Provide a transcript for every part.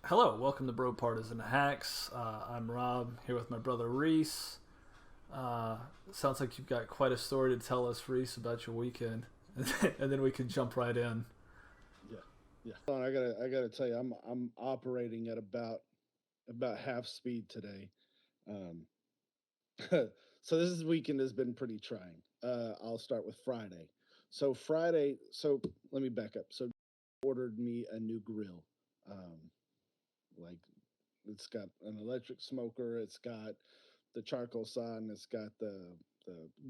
Hello, welcome to BroPartisan Hacks. I'm Rob, here with my brother Rhys. Uh, Sounds like you've got quite a story to tell us, Rhys, about your weekend, and then we can jump right in. Yeah, yeah. Hold on, I gotta tell you, I'm operating at about half speed today. Um, so this weekend has been pretty trying. I'll start with Friday. So let me back up. So ordered me a new grill. Um, like it's got an electric smoker. It's got the charcoal side, and it's got the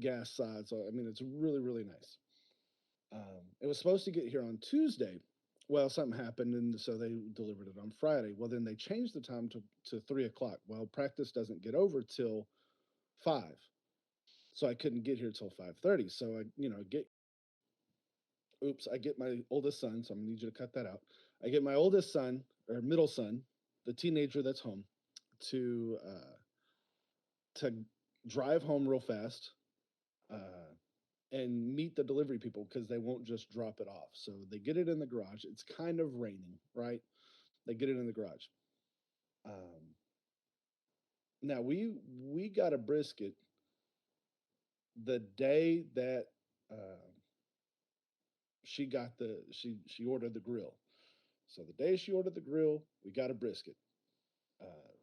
gas side. So I mean, it's really nice. It was supposed to get here on Tuesday. Well, something happened, and so they delivered it on Friday. Well, then they changed the time to 3 o'clock. Well, practice doesn't get over till 5, so I couldn't get here till 5:30. So I get my oldest son. So I'm gonna need you to cut that out. I get my oldest son or middle son, the teenager that's home, to to drive home real fast. And meet the delivery people because they won't just drop it off. So they get it in the garage. It's kind of raining, right? They get it in the garage. Um, Now we got a brisket the day that uh, she ordered the grill. So the day she ordered the grill, we got a brisket.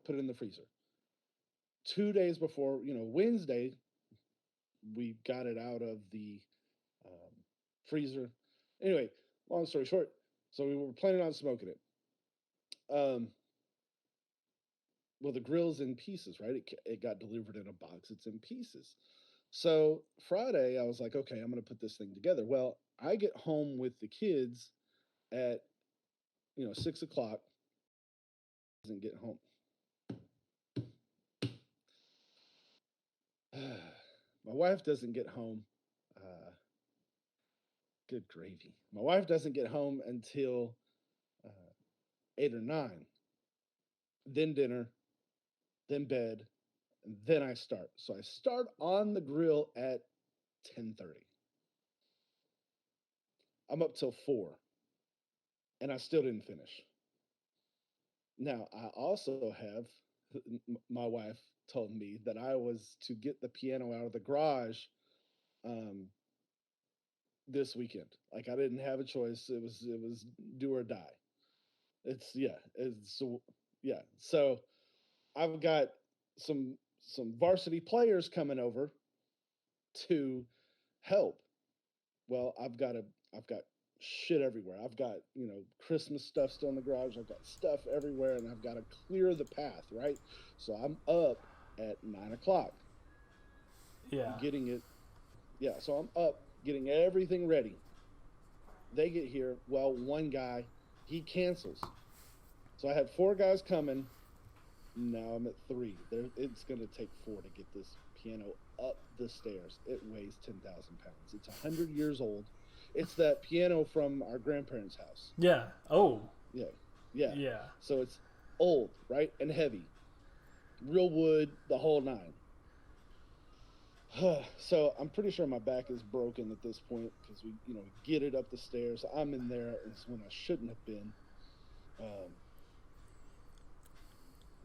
Put it in the freezer. 2 days before, Wednesday, we got it out of the um, freezer. Anyway, long story short, so we were planning on smoking it. Um, well, the grill's in pieces, right? It got delivered in a box. It's in pieces. So Friday, I was like, okay, I'm gonna put this thing together. Well, I get home with the kids at 6 o'clock. Doesn't get home. My wife doesn't get home. Uh, Good gravy. My wife doesn't get home until 8 or 9. Then dinner, then bed, and then I start. So I start on the grill at 10:30. I'm up till 4, and I still didn't finish. Now, I also have my wife told me that I was to get the piano out of the garage um, this weekend. Like I didn't have a choice. It was do or die. It's yeah. It's so yeah. So I've got some varsity players coming over to help. Well, I've got shit everywhere. I've got, Christmas stuff still in the garage. I've got stuff everywhere and I've got to clear the path, right? So I'm up at 9 o'clock Yeah. getting it. Yeah, so I'm up getting everything ready. They get here. Well, one guy, he cancels. So I had 4 guys coming. Now I'm at 3. It's going to take 4 to get this piano up the stairs. It weighs 10,000 pounds. It's 100 years old. It's that piano from our grandparents' house. Yeah. Oh, Yeah, yeah. yeah. So it's old, right? And heavy. Real wood, the whole nine. So I'm pretty sure my back is broken at this point because we get it up the stairs. I'm in there. It's when I shouldn't have been. Um,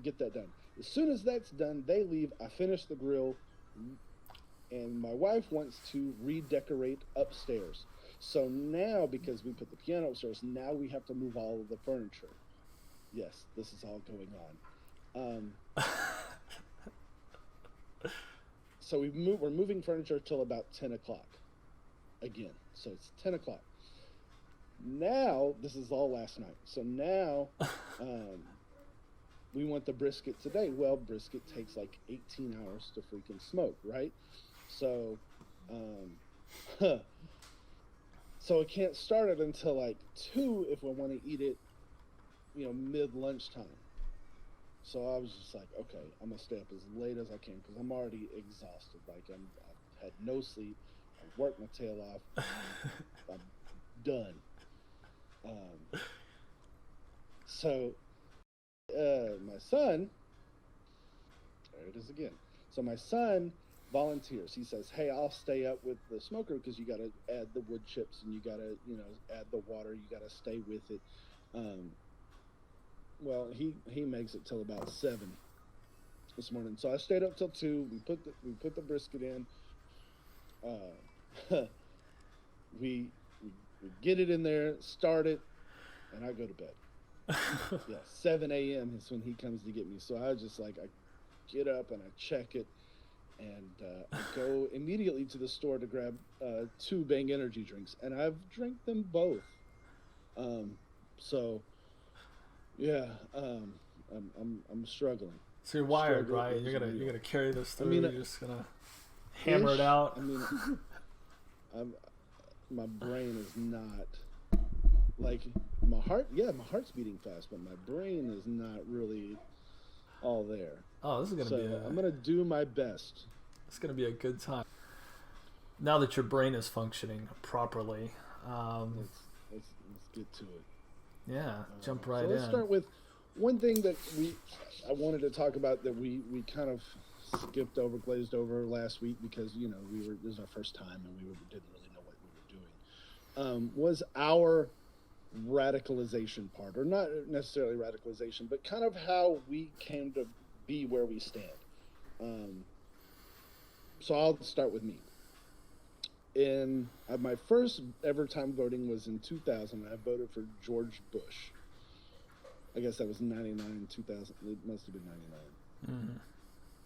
get that done. As soon as that's done, they leave. I finish the grill, and my wife wants to redecorate upstairs. So now, because we put the piano upstairs, now we have to move all of the furniture. Yes, this is all going on. So we're moving furniture till about 10 o'clock again. So it's 10 o'clock. Now this is all last night. So now um, we want the brisket today. Well, brisket takes like 18 hours to freaking smoke, right? So, um, so it can't start it until like 2 if we want to eat it, mid lunchtime. So I was just like, okay, I'm gonna stay up as late as I can because I'm already exhausted. I've had no sleep. I worked my tail off. I'm done. Um, so my son, there it is again. So my son volunteers. He says, "Hey, I'll stay up with the smoker because you got to add the wood chips and you got to, add the water. You got to stay with it." Um, well, he makes it till about 7 this morning. So I stayed up till 2. We put the brisket in. Uh, we, we get it in there, start it, and I go to bed. Yeah, 7 a.m. is when he comes to get me. So I just like I get up and I check it, and I go immediately to the store to grab 2 Bang energy drinks, and I've drank them both. Um, so yeah, I'm struggling. So you're wired, Struggle right? is You're real. gonna carry this I through. mean, You're just gonna hammer it out. I mean, I'm my brain is not like my heart. Yeah, my heart's beating fast, but my brain is not really all there. Oh, this is gonna So be I'm gonna do my best. it's gonna be a good time. Now that your brain is functioning properly, Let's get to it. yeah, jump right So let's in. start with one thing that I wanted to talk about that we kind of skipped over, glazed over last week because this was our first time and didn't really know what we were doing. Was our radicalization part, or not necessarily radicalization, but kind of how we came to be where we stand. So I'll start with me. In my first ever time voting was in 2000. I voted for George Bush. I guess that was 99, 2000. It must have been 99. Mm-hmm.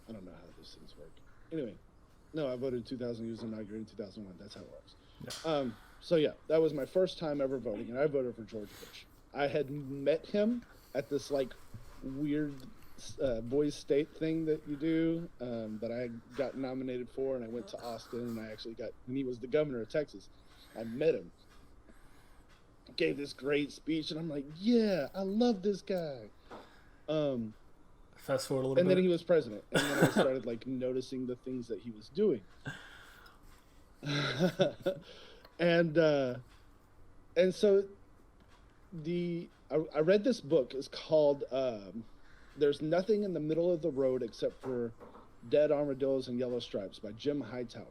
I don't know how those things work. Anyway, no, I voted in 2000. He was inaugurated in 2001. That's how it works. Yeah. So yeah, that was my first time ever voting, and I voted for George Bush. I had met him at this like weird boys state thing that you do that I got nominated for, and I went to Austin, and I actually when he was the governor of Texas. I met him, gave this great speech, and I'm like, yeah, I love this guy. Fast forward a little and bit. then he was president, and then I started like noticing the things that he was doing. And so I read this book. It's called There's Nothing in the Middle of the Road Except for Dead Armadillos and Yellow Stripes by Jim Hightower.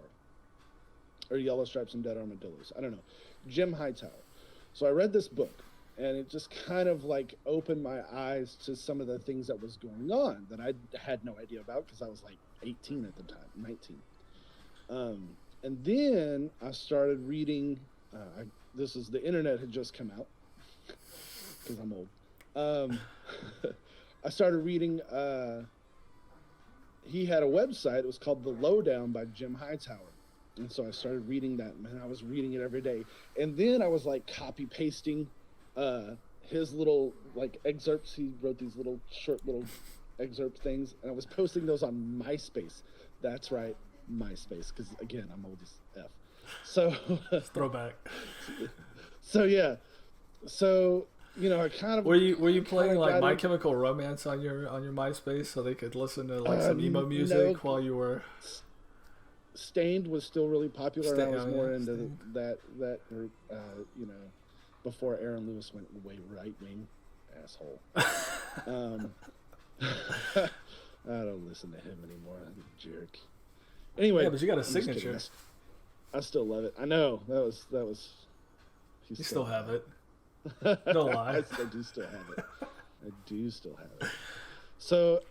Or Yellow Stripes and Dead Armadillos. I don't know. Jim Hightower. So I read this book, and it just kind of like opened my eyes to some of the things that was going on that I had no idea about because I was like 18 at the time, 19. And then I started reading, the internet had just come out because I'm old. I started reading, he had a website, it was called The Lowdown by Jim Hightower. And so I started reading that, and I was reading it every day. And then I was like copy pasting his little like excerpts. He wrote these little short little excerpt things, and I was posting those on MySpace. That's right, MySpace, because again, I'm old as F. So throwback. So yeah, so I kind of were you playing like My Chemical Romance on your MySpace so they could listen to like some emo music while you were? Stained was still really popular, and I was more into Stained. that group. Before Aaron Lewis went way right wing, asshole. I don't listen to him anymore. I'm a jerk. Anyway, yeah, but you got a signature. I still love it. I know that was. You still have it. Don't lie. I do still have it. I do still have it. So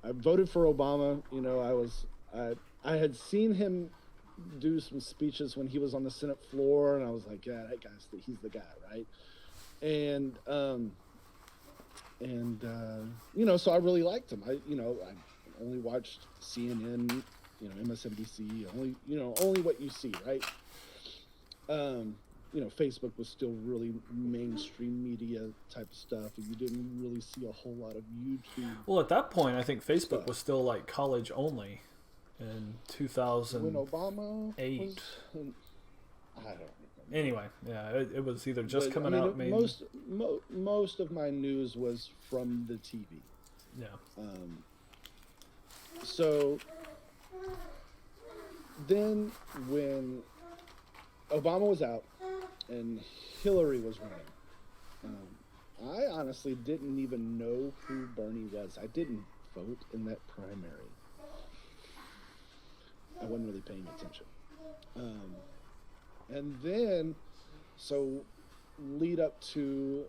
I voted for Obama. I had seen him do some speeches when he was on the Senate floor, and I was like, yeah, that he's the guy, right? And so I really liked him. I only watched CNN, MSNBC, only what you see, right? Facebook was still really mainstream media type of stuff, and you didn't really see a whole lot of YouTube. Well, at that point, I think Facebook was still like college only in 2008. When Obama was, I don't remember. Anyway, yeah, it was either just coming out. Maybe most of my news was from the TV. Yeah. So then when Obama was out and Hillary was running, I honestly didn't even know who Bernie was. I didn't vote in that primary. I wasn't really paying attention. And then, so lead up to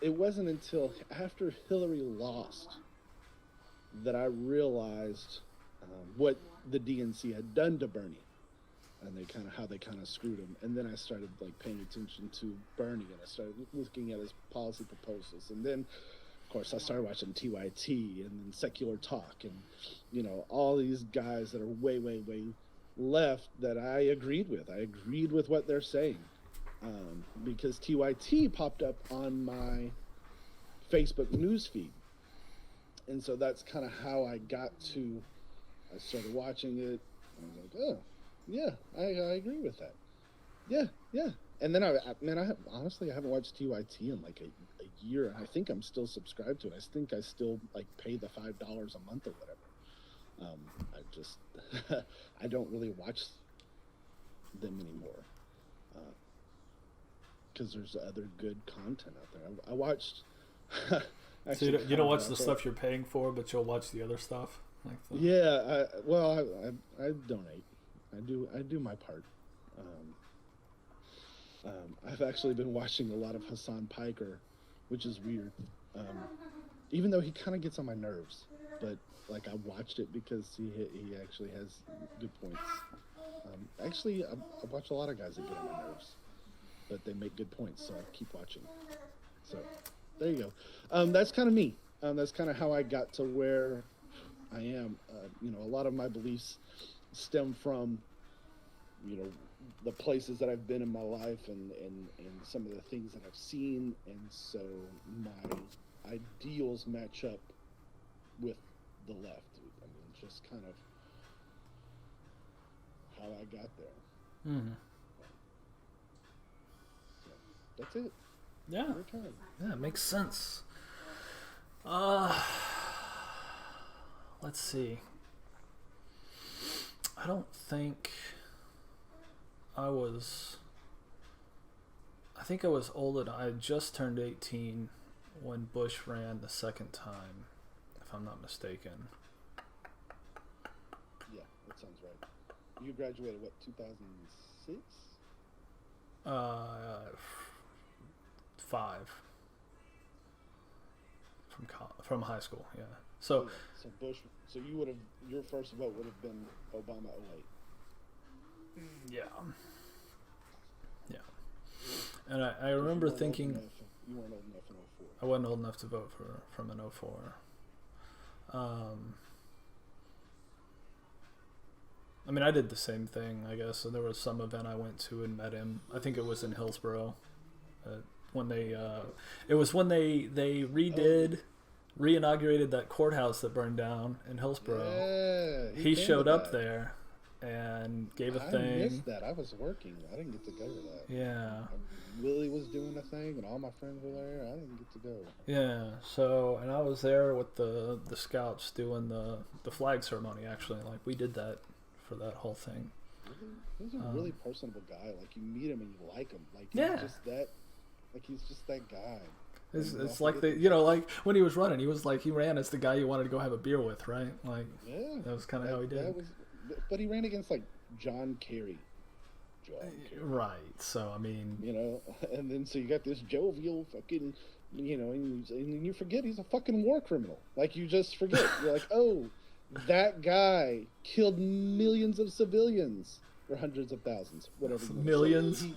it wasn't until after Hillary lost that I realized what the DNC had done to Bernie, and how they kind of screwed him. And then I started like paying attention to Bernie, and I started looking at his policy proposals, and then of course I started watching TYT and then Secular Talk, and you know, all these guys that are way left that I agreed with what they're saying, because TYT popped up on my Facebook news feed, and so that's kind of how I started watching it. I was like, oh yeah, I agree with that. Yeah. And then honestly, I haven't watched TYT in like a year, and I think I'm still subscribed to it. I think I still like pay the $5 a month or whatever. I just I don't really watch them anymore because there's other good content out there. I watched. So you don't watch the stuff you're paying for, but you'll watch the other stuff. Yeah, I donate. I do my part. I've actually been watching a lot of Hassan Piker, which is weird. Even though he kind of gets on my nerves, but like I watched it because he actually has good points. Actually, I watch a lot of guys that get on my nerves, but they make good points, so I keep watching. So there you go. That's kind of me. That's kind of how I got to where I am. You know, a lot of my beliefs stem from, you know, the places that I've been in my life and some of the things that I've seen, and so my ideals match up with the left. I mean, just kind of how I got there. Mm-hmm. So that's it. Yeah. Yeah, it makes sense. Let's see. I don't think I think I was old enough. I had just turned 18 when Bush ran the second time, if I'm not mistaken. Yeah, that sounds right. You graduated, what, 2006? 5 from high school, yeah. So Bush. So your first vote would have been Obama 08. Yeah. And I remember thinking You weren't old enough in 04. I wasn't old enough to vote from an 04. I mean, I did the same thing, I guess. So there was some event I went to and met him. I think it was in Hillsboro. When they reinaugurated that courthouse that burned down in Hillsboro. Yeah, he showed up there and gave a thing. I missed that. I was working. I didn't get to go to that. Yeah. Willie was doing a thing, and all my friends were there. I didn't get to go. Yeah. So, and I was there with the scouts doing the flag ceremony. Actually, like we did that for that whole thing. He's a really personable guy. Like you meet him and you like him. Like he's just that guy. It's like like when he was running, he ran as the guy you wanted to go have a beer with, right? Like, yeah, that was kind of how he did. But he ran against like John Kerry. Right. So I mean, you know, and then so you got this jovial fucking, you know, and you forget he's a fucking war criminal. Like you just forget. You're like, oh, that guy killed millions of civilians or hundreds of thousands, whatever. Millions.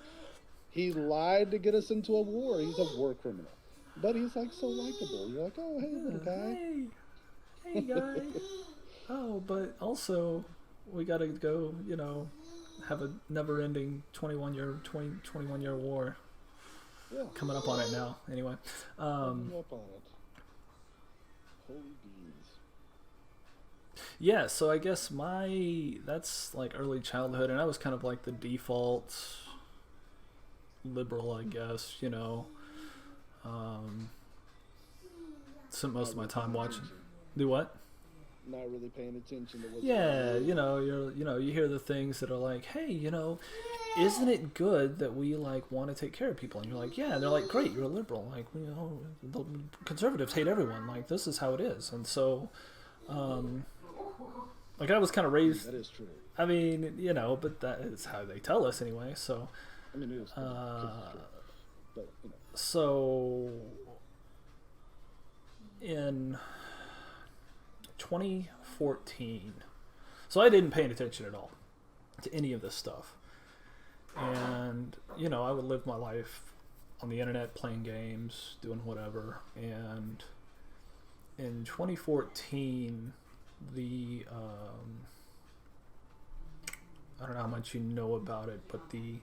He lied to get us into a war. He's a war criminal. But he's like so likable. You're like, oh, hey, little guy. Hey guy. Oh, but also we gotta go, you know, have a never-ending 21-year war. Yeah. Coming up on it now. Anyway. Coming up on it. Holy beans. Yeah, so I guess that's like early childhood, and I was kind of like the default liberal, I guess, you know. Spent most of my time watching. Do what? Not really paying attention to what's you know, you hear the things that are like, hey, you know, isn't it good that we like want to take care of people? And you're like, yeah. And they're like, great, you're a liberal. Like, you know, the conservatives hate everyone. Like, this is how it is. And so, like, I was kind of raised. That is true. I mean, you know, but that is how they tell us anyway. So, I mean, it is. But, you know. So in 2014. So I didn't pay attention at all to any of this stuff. And, you know, I would live my life on the internet, playing games, doing whatever. And in 2014, the, I don't know how much you know about it, but the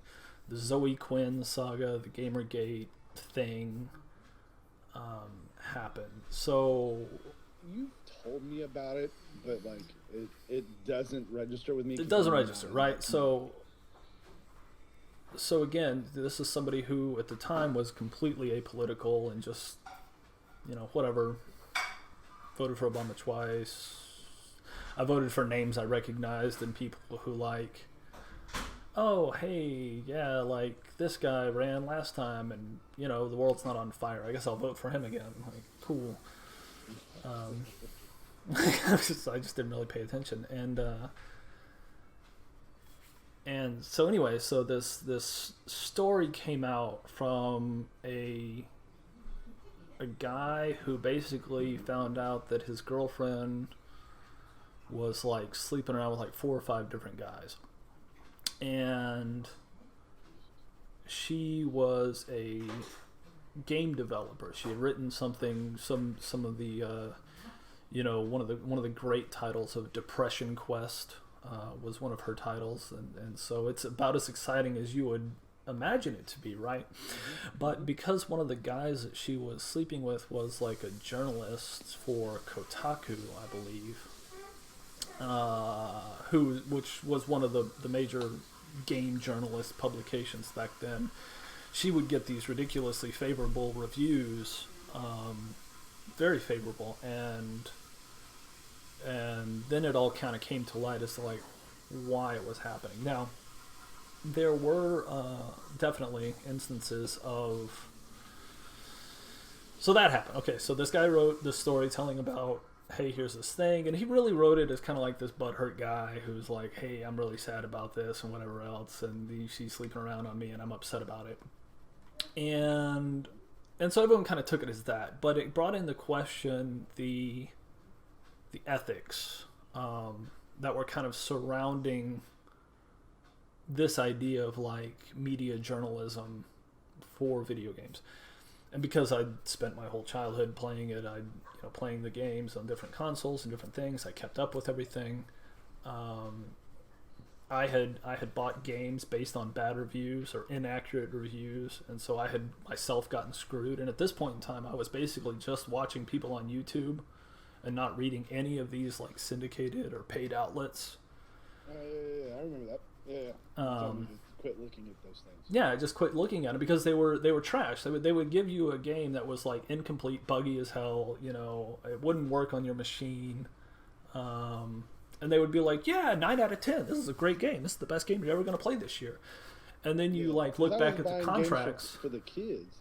Zoe Quinn saga, the Gamergate thing, happened. So you told me about it, but like it doesn't register with me. It doesn't register, right? So again, this is somebody who at the time was completely apolitical and just, you know, whatever. Voted for Obama twice. I voted for names I recognized and people who like, oh, hey, yeah, like this guy ran last time and, you know, the world's not on fire. I guess I'll vote for him again. Like, cool. I just didn't really pay attention. And so anyway, so this story came out from a guy who basically found out that his girlfriend was like sleeping around with like 4 or 5 different guys. And she was a game developer. She had written something, some of the, you know, one of the great titles of Depression Quest was one of her titles, and so it's about as exciting as you would imagine it to be, right? But because one of the guys that she was sleeping with was like a journalist for Kotaku, I believe, which was one of the major game journalist publications back then, she would get these ridiculously favorable reviews, very favorable, and then it all kind of came to light as to like why it was happening. Now, there were definitely instances of, so that happened. Okay, so this guy wrote this story telling about, hey, here's this thing, and he really wrote it as kind of like this butthurt guy who's like, hey, I'm really sad about this and whatever else, and she's sleeping around on me and I'm upset about it. And so everyone kind of took it as that, but it brought into question the ethics that were kind of surrounding this idea of like media journalism for video games. And because I'd spent my whole childhood playing it, playing the games on different consoles and different things, I kept up with everything. I had bought games based on bad reviews or inaccurate reviews, and so I had myself gotten screwed. And at this point in time, I was basically just watching people on YouTube and not reading any of these like syndicated or paid outlets. Yeah, I remember that. Yeah. Quit looking at those things. Yeah, I just quit looking at it because they were trash. They would give you a game that was like incomplete, buggy as hell. You know, it wouldn't work on your machine. And they would be like, yeah, 9 out of 10. This is a great game. This is the best game you're ever going to play this year. And then you look back at the contracts for the kids.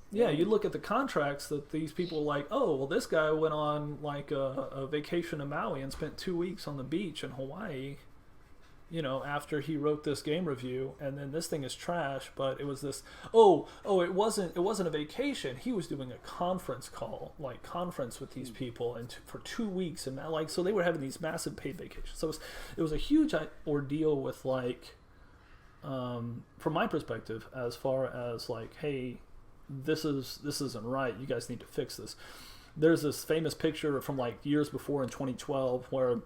Yeah, you look at the contracts that these people like, oh, well, this guy went on like a vacation to Maui and spent 2 weeks on the beach in Hawaii, you know, after he wrote this game review, and then this thing is trash, but it was this, it wasn't a vacation. He was doing a conference with these people and for 2 weeks, and like, so they were having these massive paid vacations. So it was a huge ordeal with like, from my perspective, as far as like, hey, this isn't right. You guys need to fix this. There's this famous picture from like years before in 2012 where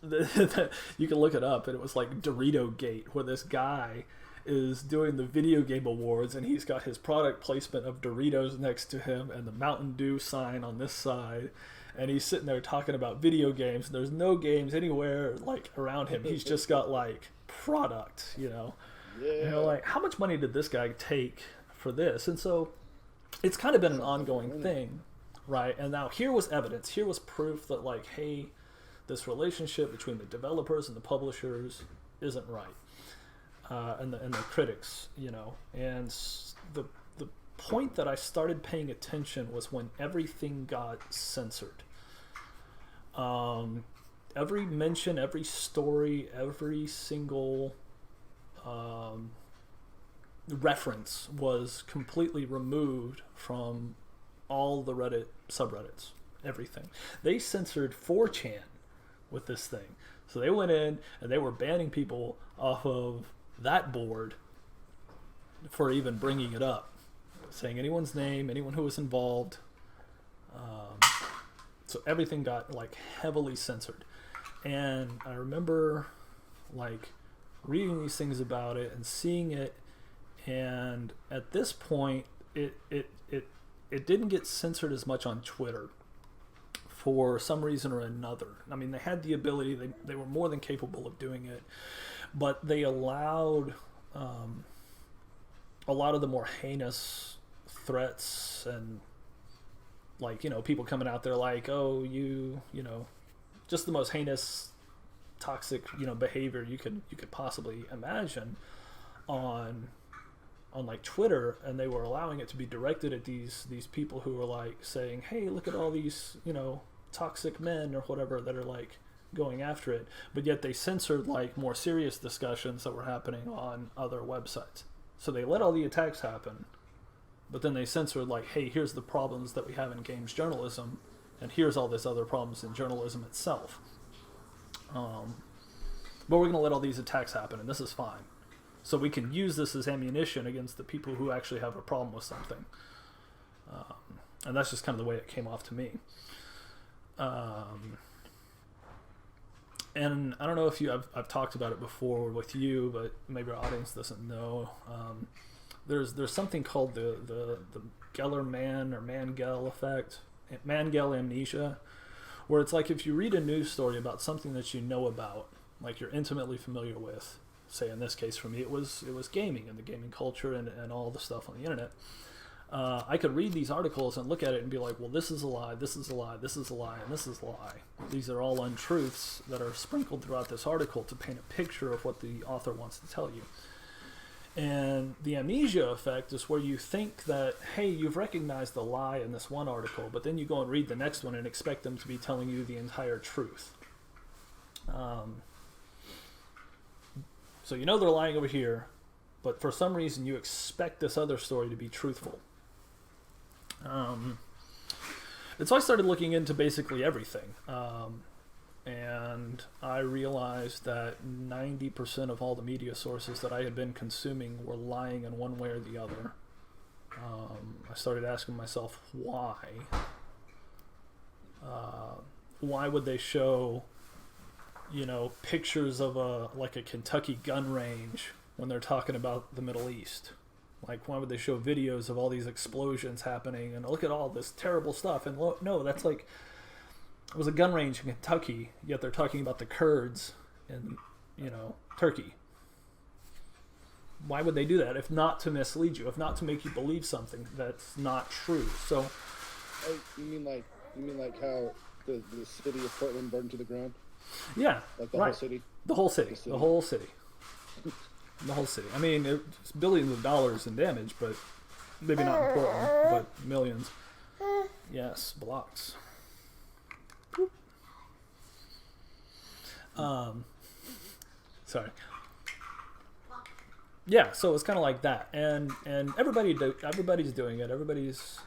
you can look it up, and it was like Dorito Gate, where this guy is doing the video game awards, and he's got his product placement of Doritos next to him and the Mountain Dew sign on this side, and he's sitting there talking about video games, and there's no games anywhere like around him. He's just got like product, you know. Yeah. And you're like, how much money did this guy take for this? And so it's kind of been an ongoing thing, right? And now here was evidence, here was proof that like, hey, this relationship between the developers and the publishers isn't right, and the critics, you know. And the point that I started paying attention was when everything got censored. Every mention, every story, every single reference was completely removed from all the Reddit subreddits, everything. They censored 4chan with this thing. So they went in and they were banning people off of that board for even bringing it up, saying anyone's name, anyone who was involved. So everything got like heavily censored. And I remember like reading these things about it and seeing it, and at this point it didn't get censored as much on Twitter for some reason or another. I mean, they had the ability, they were more than capable of doing it, but they allowed a lot of the more heinous threats and like, you know, people coming out there like, oh, you know, just the most heinous, toxic, you know, behavior you could possibly imagine on like Twitter, and they were allowing it to be directed at these people who were like saying, hey, look at all these, you know, toxic men or whatever that are like going after it, but yet they censored like more serious discussions that were happening on other websites. So they let all the attacks happen, but then they censored like, hey, here's the problems that we have in games journalism, and here's all this other problems in journalism itself. But we're going to let all these attacks happen, and this is fine. So we can use this as ammunition against the people who actually have a problem with something. And that's just kind of the way it came off to me. And I don't know if I've talked about it before with you, but maybe our audience doesn't know. There's something called the Gellerman or Mangel effect, Mangel amnesia, where it's like if you read a news story about something that you know about, like you're intimately familiar with, say in this case for me it was gaming and the gaming culture and all the stuff on the internet. I could read these articles and look at it and be like, well, this is a lie, this is a lie, this is a lie, and this is a lie. These are all untruths that are sprinkled throughout this article to paint a picture of what the author wants to tell you. And the amnesia effect is where you think that, hey, you've recognized the lie in this one article, but then you go and read the next one and expect them to be telling you the entire truth. So you know they're lying over here, but for some reason you expect this other story to be truthful. And so I started looking into basically everything. And I realized that 90% of all the media sources that I had been consuming were lying in one way or the other. I started asking myself why. Why would they show, you know, pictures of a Kentucky gun range when they're talking about the Middle East? Like, why would they show videos of all these explosions happening and look at all this terrible stuff? And no, that's like, it was a gun range in Kentucky, yet they're talking about the Kurds in, you know, Turkey. Why would they do that if not to mislead you, if not to make you believe something that's not true? So, you mean like how the city of Portland burned to the ground? Yeah, like the right. whole city. The whole city. The whole city. The whole city. I mean, it's billions of dollars in damage, but maybe not in Portland, but millions. Yes, blocks. Sorry. Yeah, so it's kind of like that, and everybody's doing it. Everybody's.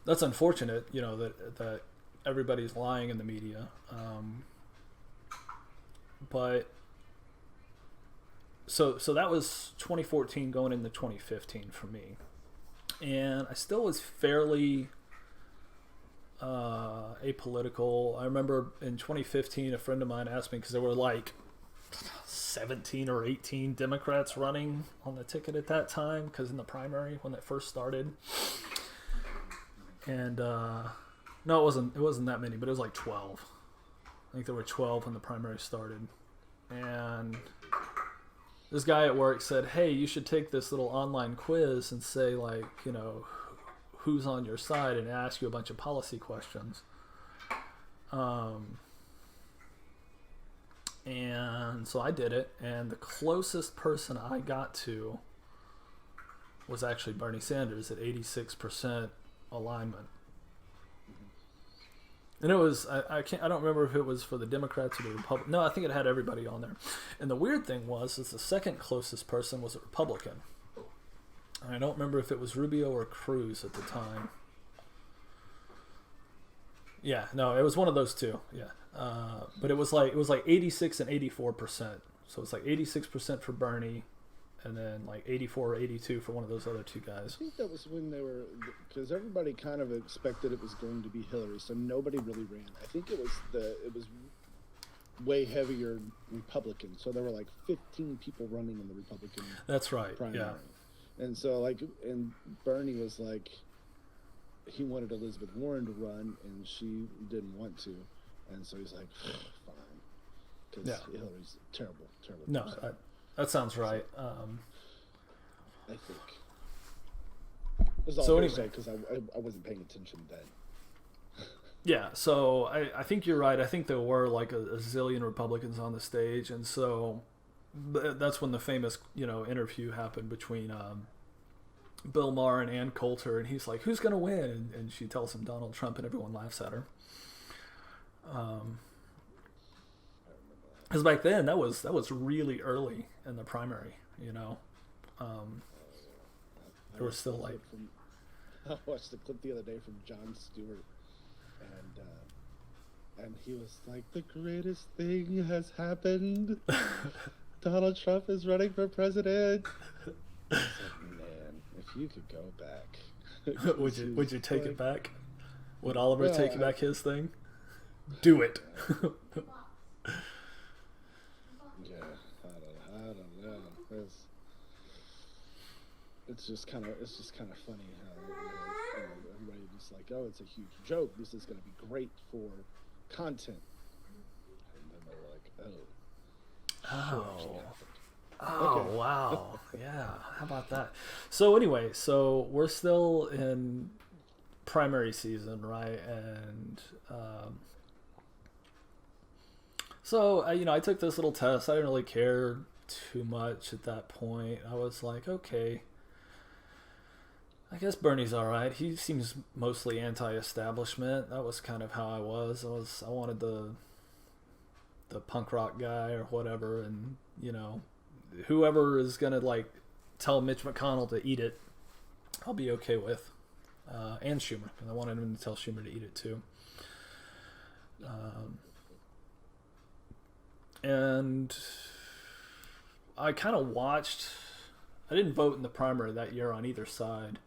That's unfortunate, you know, that everybody's lying in the media, but so that was 2014 going into 2015 for me, and I still was fairly apolitical. I remember in 2015 a friend of mine asked me, because there were like 17 or 18 Democrats running on the ticket at that time, because in the primary when it first started, and no, it wasn't that many, but it was like 12. I think there were 12 when the primary started. And this guy at work said, hey, you should take this little online quiz and say, like, you know, who's on your side, and ask you a bunch of policy questions. And so I did it, and the closest person I got to was actually Bernie Sanders at 86% alignment. And it was, I don't remember if it was for the Democrats or the Republicans. No, I think it had everybody on there. And the weird thing was the second closest person was a Republican. I don't remember if it was Rubio or Cruz at the time. Yeah, no, it was one of those two. Yeah, but it was like 86 and 84%. So it's like 86% for Bernie, and then like 84 or 82 for one of those other two guys. I think that was when they were, because everybody kind of expected it was going to be Hillary, so nobody really ran. I think it was way heavier Republican, so there were like 15 people running in the Republican. That's right. Primary. Yeah. And so and Bernie was like, he wanted Elizabeth Warren to run, and she didn't want to, and so he's like, fine, because Hillary's terrible. No, that sounds right. I think. That's all So I anyway, say, because I wasn't paying attention then. Yeah, so I think you're right. I think there were like a zillion Republicans on the stage, and so that's when the famous interview happened between Bill Maher and Ann Coulter, and he's like, "Who's gonna win?" And she tells him Donald Trump, and everyone laughs at her. Because back then that was really early in the primary, there was still like. I watched the clip the other day from Jon Stewart, and he was like, "The greatest thing has happened. Donald Trump is running for president." I was like, man, if you could go back, would you take it back? Would Oliver take back his thing? Do it. Yeah, I don't know. It's just kind of funny how everybody just like, oh, it's a huge joke. This is going to be great for content, and then they're like, oh. Oh, okay. Wow. Yeah. How about that? So anyway, we're still in primary season, right? And so I took this little test. I didn't really care too much at that point. I was like, okay, I guess Bernie's all right. He seems mostly anti-establishment. That was kind of how I was. I wanted the punk rock guy or whatever, and whoever is gonna like tell Mitch McConnell to eat it, I'll be okay with, and Schumer, and I wanted him to tell Schumer to eat it too. And I kind of watched. I didn't vote in the primary that year on either side,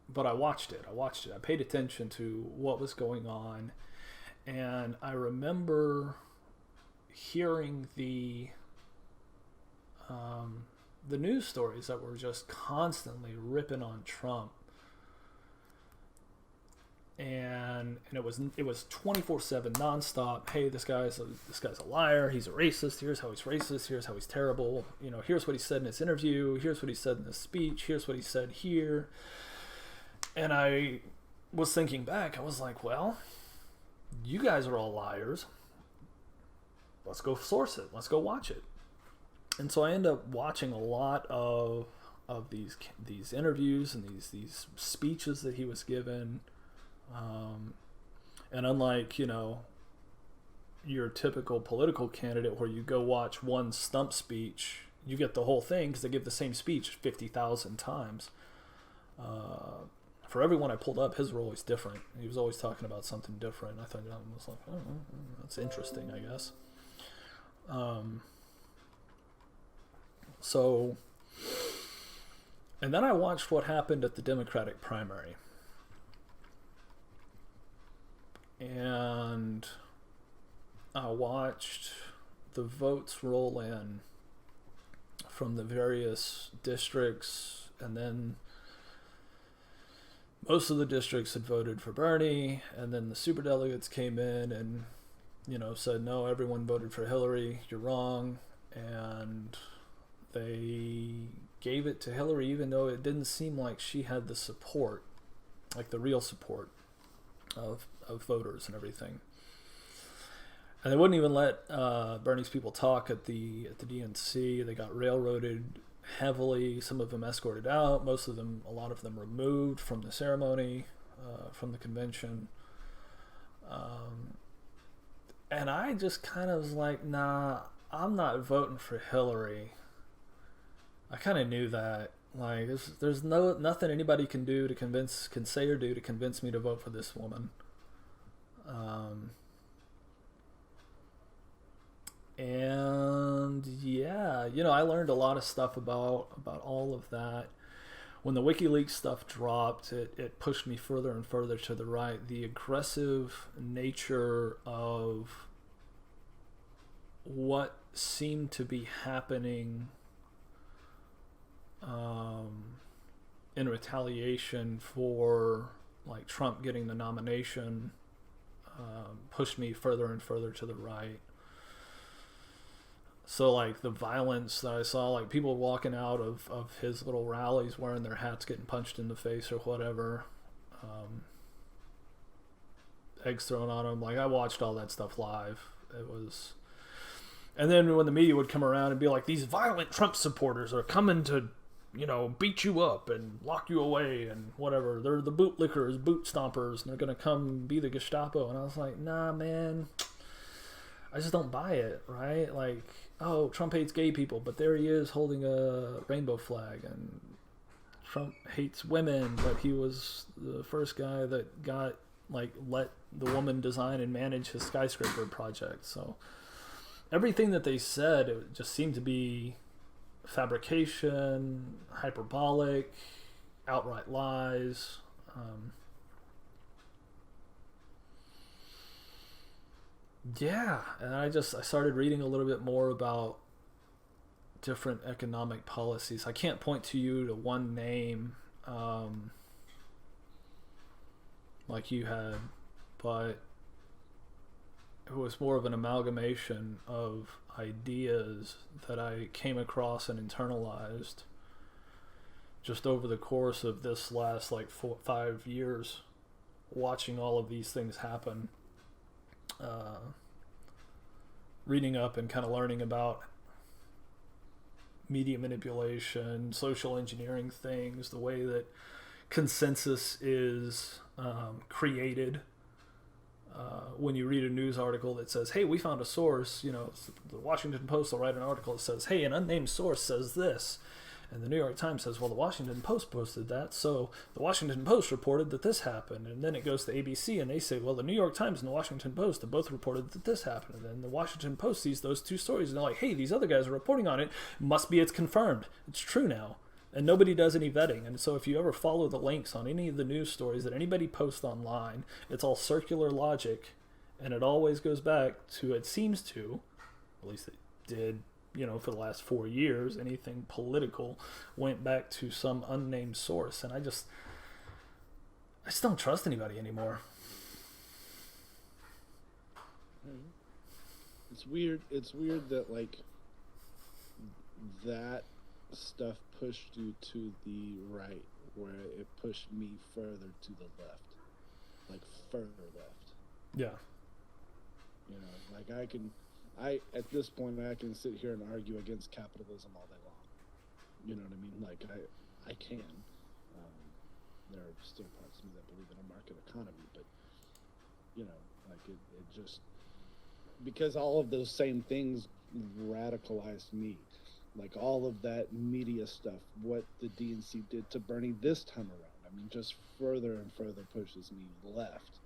but I watched it. I paid attention to what was going on, and I remember hearing the news stories that were just constantly ripping on Trump, and it was 24/7 nonstop. Hey, this guy's a liar. He's a racist. Here's how he's racist. Here's how he's terrible. Here's what he said in his interview. Here's what he said in his speech. Here's what he said here. And I was thinking back. I was like, well, you guys are all liars. Let's go source it. Let's go watch it. And so I end up watching a lot of these interviews and these speeches that he was given. And unlike, your typical political candidate where you go watch one stump speech, you get the whole thing because they give the same speech 50,000 times. For everyone I pulled up, his were always different. He was always talking about something different. I thought that was like, oh, that's interesting, I guess. And then I watched what happened at the Democratic primary. And I watched the votes roll in from the various districts, and then most of the districts had voted for Bernie, and then the superdelegates came in and said, no, everyone voted for Hillary, you're wrong, and they gave it to Hillary even though it didn't seem like she had the support, like the real support of voters and everything. And they wouldn't even let Bernie's people talk at the DNC. They got railroaded heavily. Some of them escorted out. A lot of them removed from the ceremony, from the convention. And I just kind of was like, nah, I'm not voting for Hillary I kind of knew that. Like, there's nothing anybody can say or do to convince me to vote for this woman. And yeah, I learned a lot of stuff about all of that. When the WikiLeaks stuff dropped, it pushed me further and further to the right. The aggressive nature of what seemed to be happening in retaliation for like Trump getting the nomination pushed me further and further to the right. So like the violence that I saw, like people walking out of his little rallies wearing their hats, getting punched in the face or whatever, eggs thrown on them. Like I watched all that stuff live. It was, and then when the media would come around and be like, these violent Trump supporters are coming to, beat you up and lock you away and whatever. They're the bootlickers, boot stompers, and they're gonna come be the Gestapo. And I was like, nah, man, I just don't buy it, right? Like, oh, Trump hates gay people, but there he is holding a rainbow flag, and Trump hates women, but he was the first guy that let the woman design and manage his skyscraper project. So everything that they said, it just seemed to be fabrication, hyperbolic, outright lies. Yeah, and I started reading a little bit more about different economic policies. I can't point to you to one name like you had, but it was more of an amalgamation of ideas that I came across and internalized just over the course of this last 5 years, watching all of these things happen. Reading up and kind of learning about media manipulation, social engineering things, the way that consensus is created. When you read a news article that says, hey, we found a source, the Washington Post will write an article that says, hey, an unnamed source says this. And the New York Times says, well, the Washington Post posted that, so the Washington Post reported that this happened. And then it goes to ABC, and they say, well, the New York Times and the Washington Post have both reported that this happened. And then the Washington Post sees those two stories, and they're like, hey, these other guys are reporting on it. It's confirmed. It's true now. And nobody does any vetting. And so if you ever follow the links on any of the news stories that anybody posts online, it's all circular logic, and it always goes back to, it seems to, at least it did, for the last 4 years, anything political went back to some unnamed source. And I just don't trust anybody anymore. It's weird that that stuff pushed you to the right, where it pushed me further to the left, further left. Yeah. At this point, I can sit here and argue against capitalism all day long. You know what I mean? I can. There are still parts of me that believe in a market economy, but, it just, because all of those same things radicalized me. All of that media stuff, what the DNC did to Bernie this time around, just further and further pushes me left.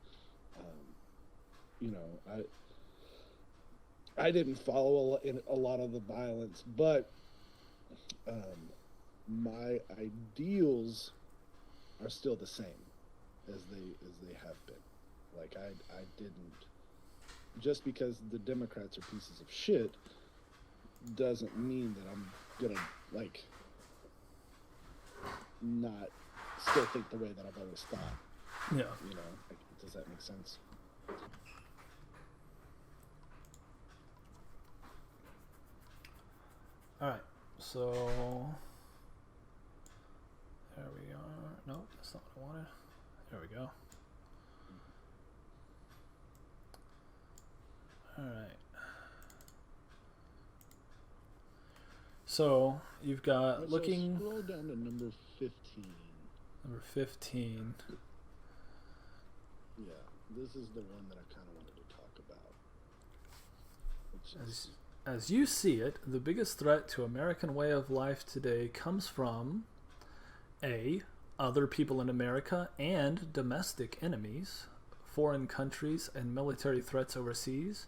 I didn't follow a lot of the violence, but my ideals are still the same as they have been. I didn't, just because the Democrats are pieces of shit doesn't mean that I'm gonna not still think the way that I've always thought. Yeah. Does that make sense? All right, so there we are. Nope, that's not what I wanted. There we go. All right. So you've got looking. Scroll down to number 15. Number 15. Yeah, this is the one that I kind of wanted to talk about. as you see it, the biggest threat to American way of life today comes from A, other people in America and domestic enemies, foreign countries and military threats overseas,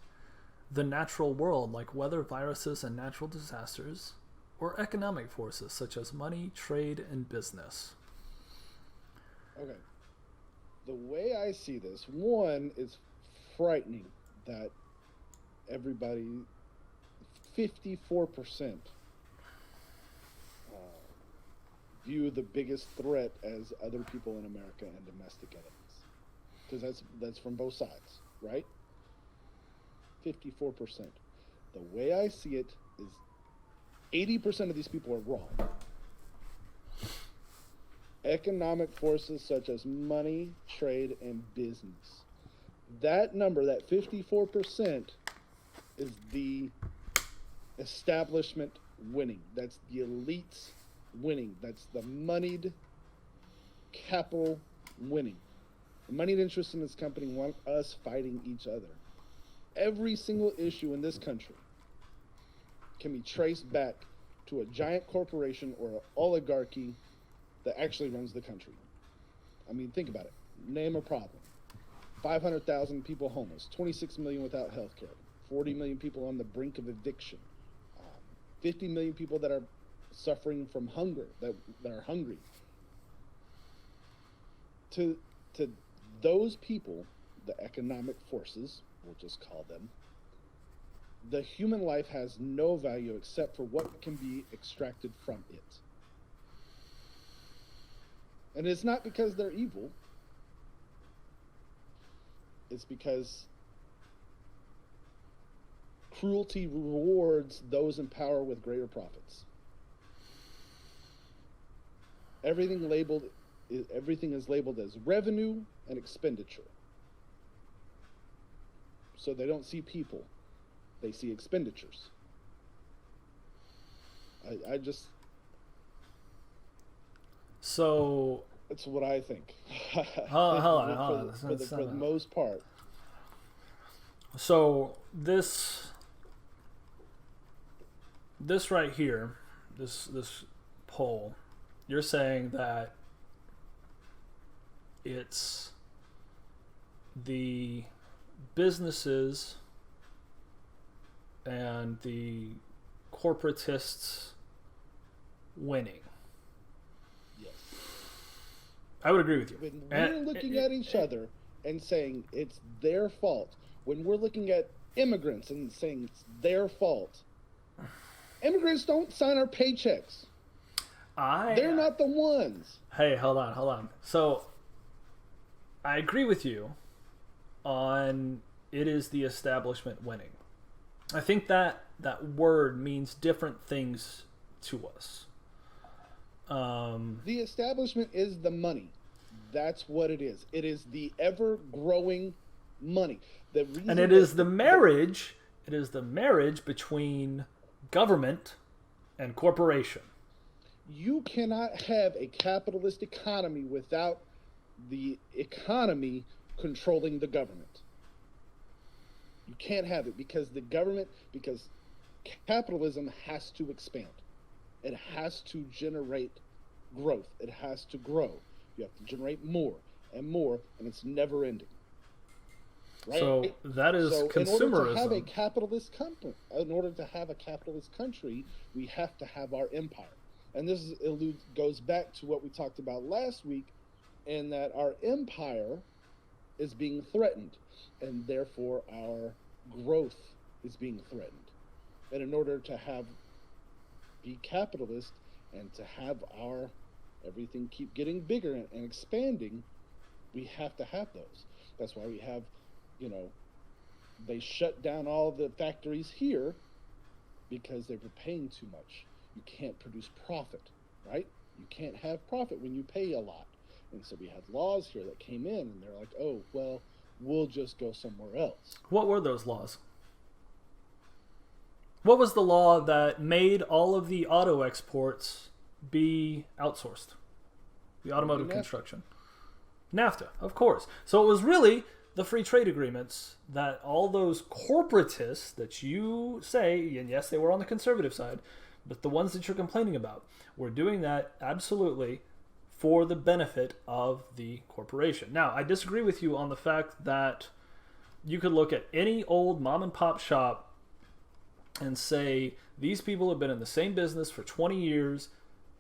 the natural world like weather, viruses, and natural disasters, or economic forces such as money, trade, and business. Okay. The way I see this, one, is frightening that everybody, 54%, view the biggest threat as other people in America and domestic enemies. Because that's from both sides, right? 54%. The way I see it is 80% of these people are wrong. Economic forces such as money, trade, and business. That number, that 54%, is the establishment winning. That's the elites winning. That's the moneyed capital winning. The moneyed interests in this company want us fighting each other. Every single issue in this country can be traced back to a giant corporation or an oligarchy that actually runs the country. I mean, think about it. Name a problem. 500,000 people homeless, 26 million without health care, 40 million people on the brink of eviction, 50 million people that are suffering from hunger, that are hungry. To those people, the economic forces, we'll just call them, the human life has no value except for what can be extracted from it. And it's not because they're evil. It's because cruelty rewards those in power with greater profits. Everything is labeled as revenue and expenditure. So they don't see people, they see expenditures. I just... So that's what I think. Hold on. For the most part. So this right here, this poll, you're saying that it's the businesses and the corporatists winning. Yes. I would agree with you. When we're looking at each other and saying it's their fault, when we're looking at immigrants and saying it's their fault, immigrants don't sign our paychecks. They're not the ones. Hey, hold on. So, I agree with you on it is the establishment winning. I think that word means different things to us. The establishment is the money. That's what it is. It is the ever-growing money. And it is the marriage. It is the marriage between government and corporation. You cannot have a capitalist economy without the economy controlling the government. You can't have it because capitalism has to expand. It has to generate growth. It has to grow. You have to generate more and more, and it's never ending. Right? So that is consumerism. In order to have a capitalist country, we have to have our empire. And this goes back to what we talked about last week, in that our empire is being threatened, and therefore our growth is being threatened. And in order to be capitalist and to have our everything keep getting bigger and expanding, we have to have those. That's why we have, they shut down all the factories here because they were paying too much. You can't produce profit, right? You can't have profit when you pay a lot. And so we had laws here that came in, and they're like, oh, well, we'll just go somewhere else. What were those laws? What was the law that made all of the auto exports be outsourced? The automotive construction. NAFTA, of course. So it was really the free trade agreements that all those corporatists that you say, and yes, they were on the conservative side, but the ones that you're complaining about, were doing that absolutely for the benefit of the corporation. Now, I disagree with you on the fact that you could look at any old mom and pop shop and say, these people have been in the same business for 20 years.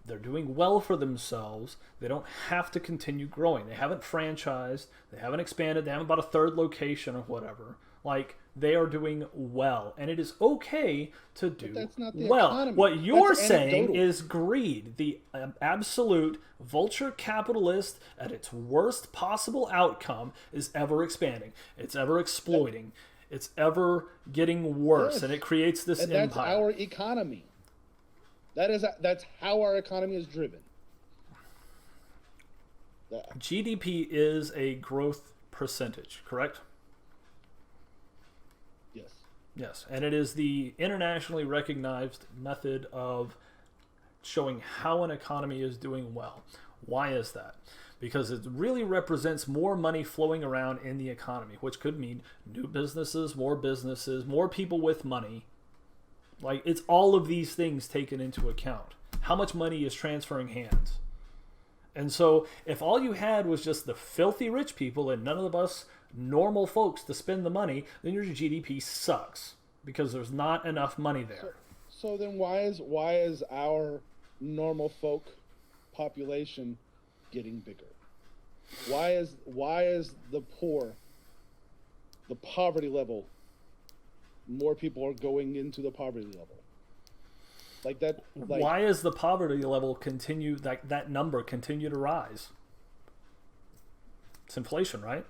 They're doing well for themselves. They don't have to continue growing. They haven't franchised. They haven't expanded. They haven't bought a third location or whatever. Like, they are doing well. And it is okay to do well. Economy. What you're saying is greed. The absolute vulture capitalist at its worst possible outcome is ever expanding. It's ever exploiting. It's ever getting worse. Yes. And it creates this empire. That's our economy. That's how our economy is driven. GDP is a growth percentage, correct? Yes. Yes, and it is the internationally recognized method of showing how an economy is doing well. Why is that? Because it really represents more money flowing around in the economy, which could mean new businesses, more people with money. Like, it's all of these things taken into account. How much money is transferring hands? And so if all you had was just the filthy rich people and none of us normal folks to spend the money, then your GDP sucks because there's not enough money there. So then why is our normal folk population getting bigger? Why is the poverty level, more people are going into the poverty level? Like that. Why is the poverty level that number continue to rise? It's inflation, right?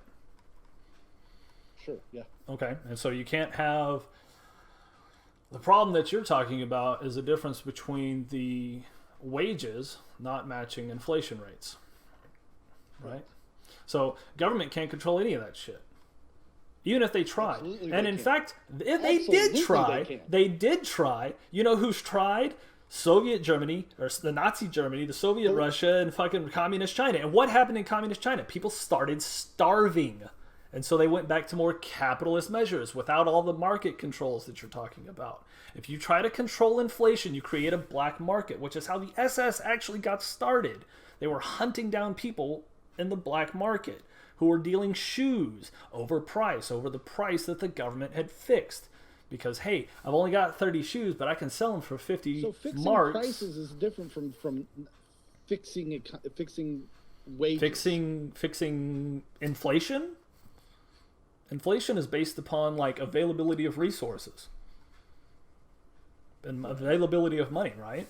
Sure, yeah. Okay, and so you can't have... The problem that you're talking about is the difference between the wages not matching inflation rates, right? So government can't control any of that shit. Even if they tried. And in fact, if they did try. You know who's tried? Soviet Germany, or the Nazi Germany, the Soviet Russia, and fucking communist China. And what happened in communist China? People started starving. And so they went back to more capitalist measures without all the market controls that you're talking about. If you try to control inflation, you create a black market, which is how the SS actually got started. They were hunting down people in the black market who were dealing shoes over the price that the government had fixed. Because, hey, I've only got 30 shoes, but I can sell them for 50 So fixing marks. prices is different from fixing wages. Fixing inflation? Inflation is based upon, like, availability of resources. And availability of money, right?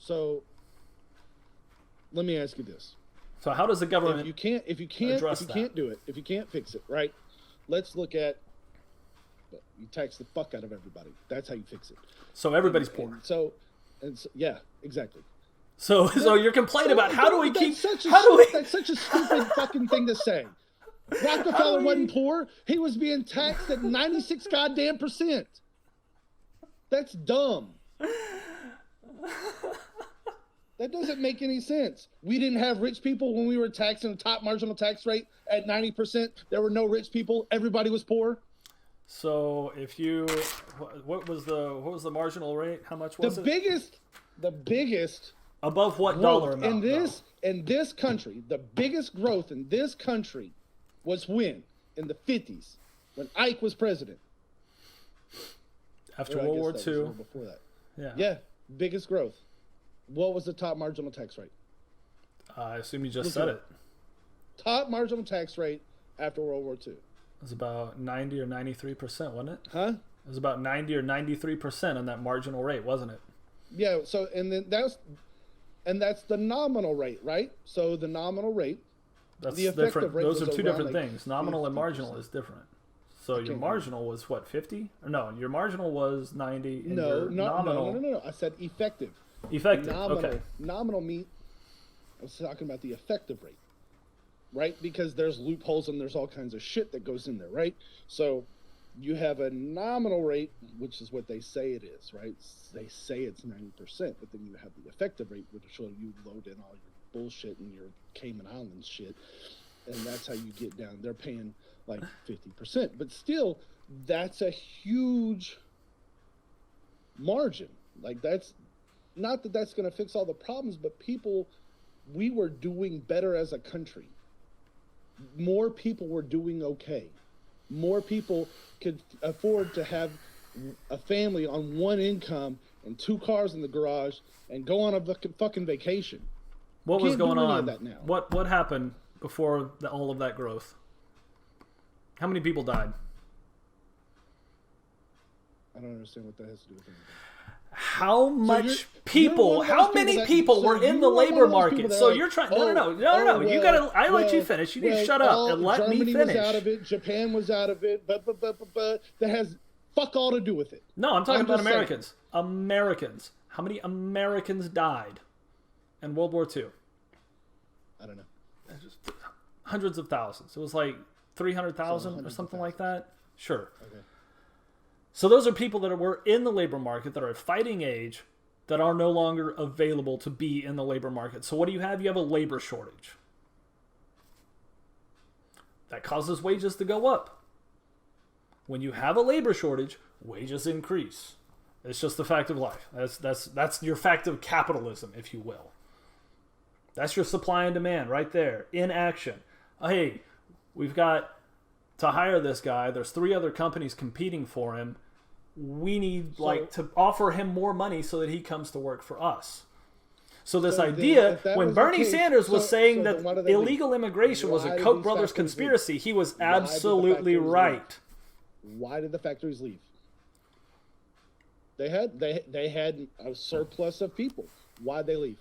So, let me ask you this. So how does the government if you can't do it, if you can't fix it, right? Let's look at you tax the fuck out of everybody. That's how you fix it. So everybody's poor. And so yeah, exactly. So you're complaining about how do we keep that's such a stupid fucking thing to say. Rockefeller wasn't poor. He was being taxed at 96 goddamn %. That's dumb. That doesn't make any sense. We didn't have rich people when we were taxing the top marginal tax rate at 90%. There were no rich people. Everybody was poor. So if you, what was the marginal rate? How much was it? The biggest. Above what dollar amount? In this country, the biggest growth in this country was when? In the 50s, when Ike was president. After World War II. Before that. Yeah. Yeah, biggest growth. What was the top marginal tax rate? I assume you just said it. Top marginal tax rate after World War II. It was about 90 or 93%, wasn't it? Huh? It was about 90 or 93% on that marginal rate, wasn't it? Yeah, so that's the nominal rate, right? So the nominal rate, that's the effective rate. Those are two different things. Nominal and marginal is different. So your marginal was what, 50? Or no, your marginal was 90 and No. I said effective. Effective. Okay. Nominal I was talking about the effective rate, right? Because there's loopholes and there's all kinds of shit that goes in there, right? So you have a nominal rate, which is what they say it is, right? They say it's 90%, but then you have the effective rate, which will show you load in all your bullshit and your Cayman Islands shit. and that's how you get down. They're paying like 50%, but still, that's a huge margin. Like, that's not that that's going to fix all the problems, but we were doing better as a country. More people were doing okay. More people could afford to have a family on one income and 2 cars in the garage and go on a fucking vacation. What was going on? What happened before all of that growth? How many people died? I don't understand what that has to do with anything. How many people were in the labor market? So you're trying. No. You gotta. I let you finish. You need to shut up and let me finish. Germany was out of it. Japan was out of it. But that has fuck all to do with it. No, I'm talking about Americans. Americans. How many Americans died in World War II? I don't know. Hundreds of thousands. It was like 300,000 or something like that. Sure. Okay. So those are people that were in the labor market, that are at fighting age, that are no longer available to be in the labor market. So what do you have? You have a labor shortage. That causes wages to go up. When you have a labor shortage, wages increase. It's just the fact of life. That's your fact of capitalism, if you will. That's your supply and demand right there, in action. Hey, we've got to hire this guy. There's 3 other companies competing for him. We need to offer him more money so that he comes to work for us. So this idea, when Bernie Sanders was saying that illegal immigration was a Koch brothers conspiracy, he was absolutely right. Why did the factories leave? They had a surplus of people. Why'd they leave?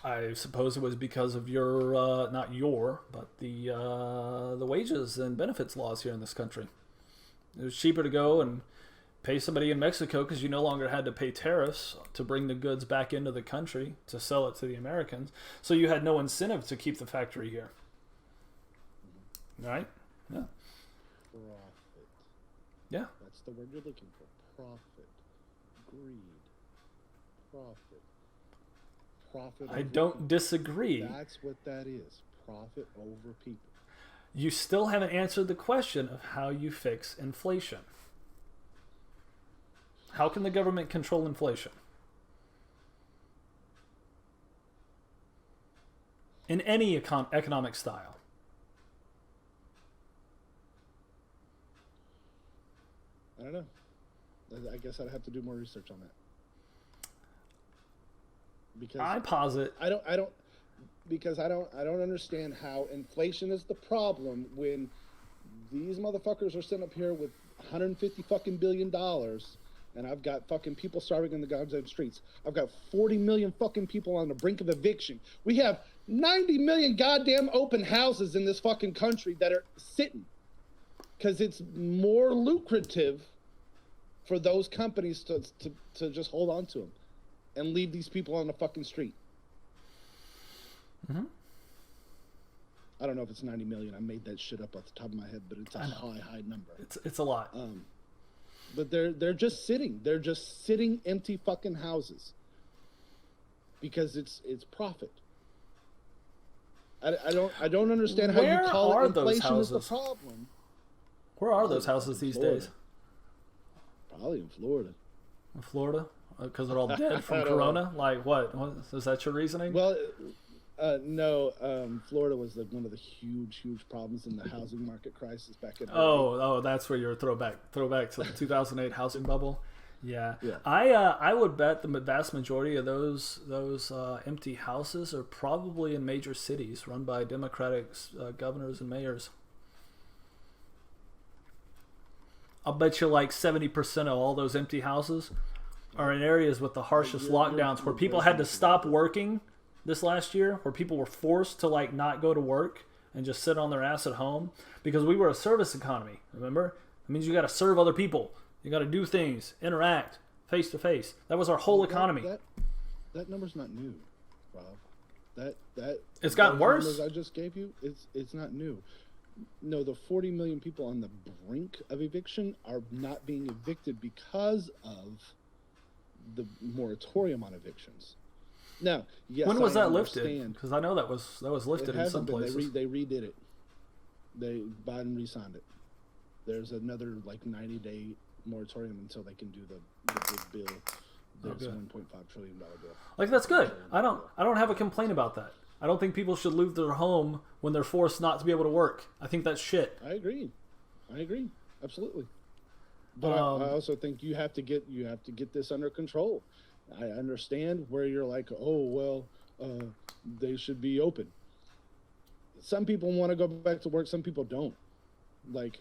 I suppose it was because of not the wages and benefits laws here in this country. It was cheaper to go and pay somebody in Mexico because you no longer had to pay tariffs to bring the goods back into the country to sell it to the Americans. So you had no incentive to keep the factory here. Right? Yeah. Profit. Yeah. That's the word you're looking for. Profit. Greed. Profit. I don't disagree. That's what that is. Profit over people. You still haven't answered the question of how you fix inflation. How can the government control inflation? In any economic style. I don't know. I guess I'd have to do more research on that. Because I posit because I don't understand how inflation is the problem when these motherfuckers are sitting up here with $150 fucking billion and I've got fucking people starving in the goddamn streets. I've got 40 million fucking people on the brink of eviction. We have 90 million goddamn open houses in this fucking country that are sitting because it's more lucrative for those companies to just hold on to them and leave these people on the fucking street. Mm-hmm. I don't know if it's 90 million. I made that shit up off the top of my head, but it's a high number. It's a lot. But they're just sitting. They're just sitting empty fucking houses because it's profit. I don't understand how you call it inflation is the problem. Where are those houses these days? Probably in Florida. In Florida? Because they're all dead from Corona? Like what? Is that your reasoning? Well, no. Florida was one of the huge problems in the housing market crisis back in. Oh, that's where your throwback to the 2008 housing bubble. Yeah. I would bet the vast majority of those empty houses are probably in major cities run by Democratic governors and mayors. I'll bet you like 70% of all those empty houses are in areas with the harshest lockdowns where people had to stop working this last year, where people were forced to like not go to work and just sit on their ass at home because we were a service economy. Remember? It means you got to serve other people. You got to do things, interact face to face. That was our whole economy. That number's not new, Rob. That it's gotten worse. Numbers I just gave you, it's not new. No, the 40 million people on the brink of eviction are not being evicted because of the moratorium on evictions. Now, yes, when was I that lifted? understand. Because I know that was lifted in some places. They redid it. Biden re-signed it. There's another like 90-day moratorium until they can do the big bill. There's a $1.5 trillion bill. Like, that's good. I don't have a complaint about that. I don't think people should leave their home when they're forced not to be able to work. I think that's shit. I agree. Absolutely. But I also think you have to get this under control. I understand where you're like, oh well, they should be open. Some people want to go back to work. Some people don't. Like,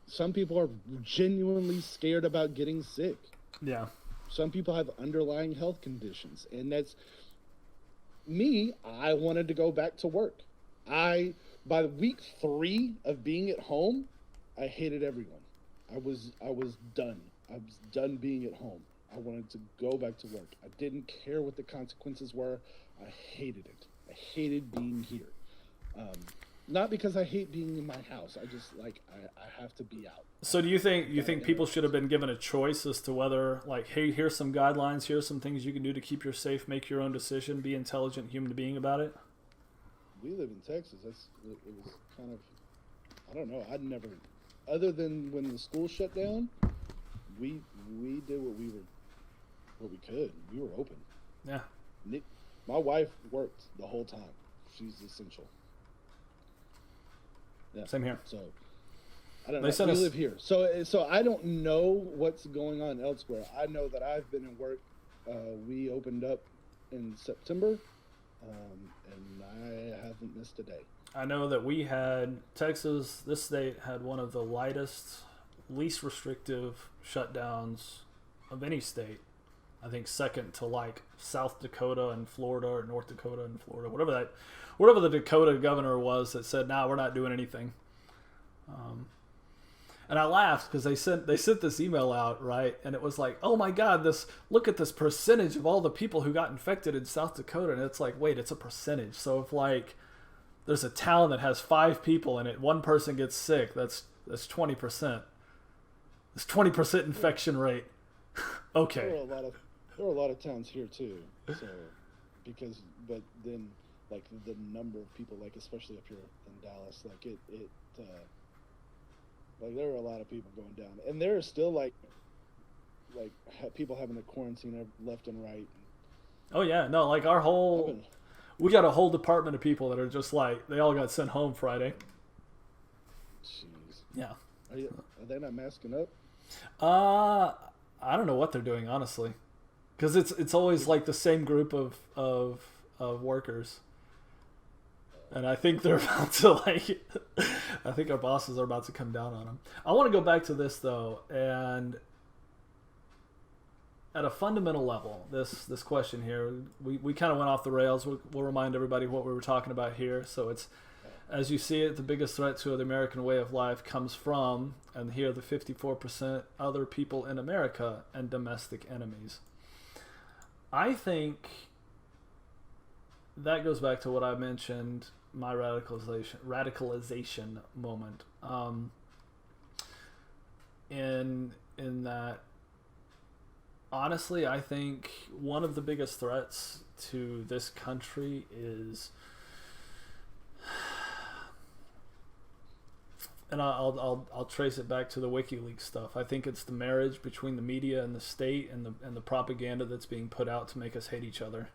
some people are genuinely scared about getting sick. Yeah. Some people have underlying health conditions, and that's me. I wanted to go back to work. By week 3 of being at home, I hated everyone. I was done. I was done being at home. I wanted to go back to work. I didn't care what the consequences were. I hated it. I hated being here. Not because I hate being in my house. I just I have to be out. So do you think people should have been given a choice as to whether, like, hey, here's some guidelines, here's some things you can do to keep yourself safe, make your own decision, be an intelligent human being about it? We live in Texas. It was kind of, I don't know. I'd never, other than when the school shut down, we did what we could. We were open. Yeah. My wife worked the whole time. She's essential. Yeah. Same here. So I don't know. We live here. So I don't know what's going on elsewhere. I know that I've been in work. We opened up in September, and I haven't missed a day. I know that we had Texas, this state had one of the lightest, least restrictive shutdowns of any state. I think second to like South Dakota and Florida, or North Dakota and Florida, whatever the Dakota governor was that said, "Nah, we're not doing anything." And I laughed because they sent this email out, right? And it was like, "Oh my God, look at this percentage of all the people who got infected in South Dakota." And it's like, wait, it's a percentage. So if like there's a town that has 5 people in it, one person gets sick, that's 20%. It's 20% infection rate. Okay. There are a lot of towns here too. So but then like the number of people, like especially up here in Dallas, like like there are a lot of people going down, and there are still like people having to quarantine left and right. Oh yeah, no, like we got a whole department of people that are just like, they all got sent home Friday. Jeez. Yeah. Are they not masking up? I don't know what they're doing, honestly, because it's always like the same group of workers. And I think they're about to I think our bosses are about to come down on them. I want to go back to this though, and at a fundamental level, this question here, we kind of went off the rails. We'll remind everybody what we were talking about here. So it's, as you see it, the biggest threat to the American way of life comes from, and here the 54% other people in America and domestic enemies. I think that goes back to what I mentioned, my radicalization moment. In that, honestly, I think one of the biggest threats to this country is, and I'll trace it back to the WikiLeaks stuff. I think it's the marriage between the media and the state, and the propaganda that's being put out to make us hate each other.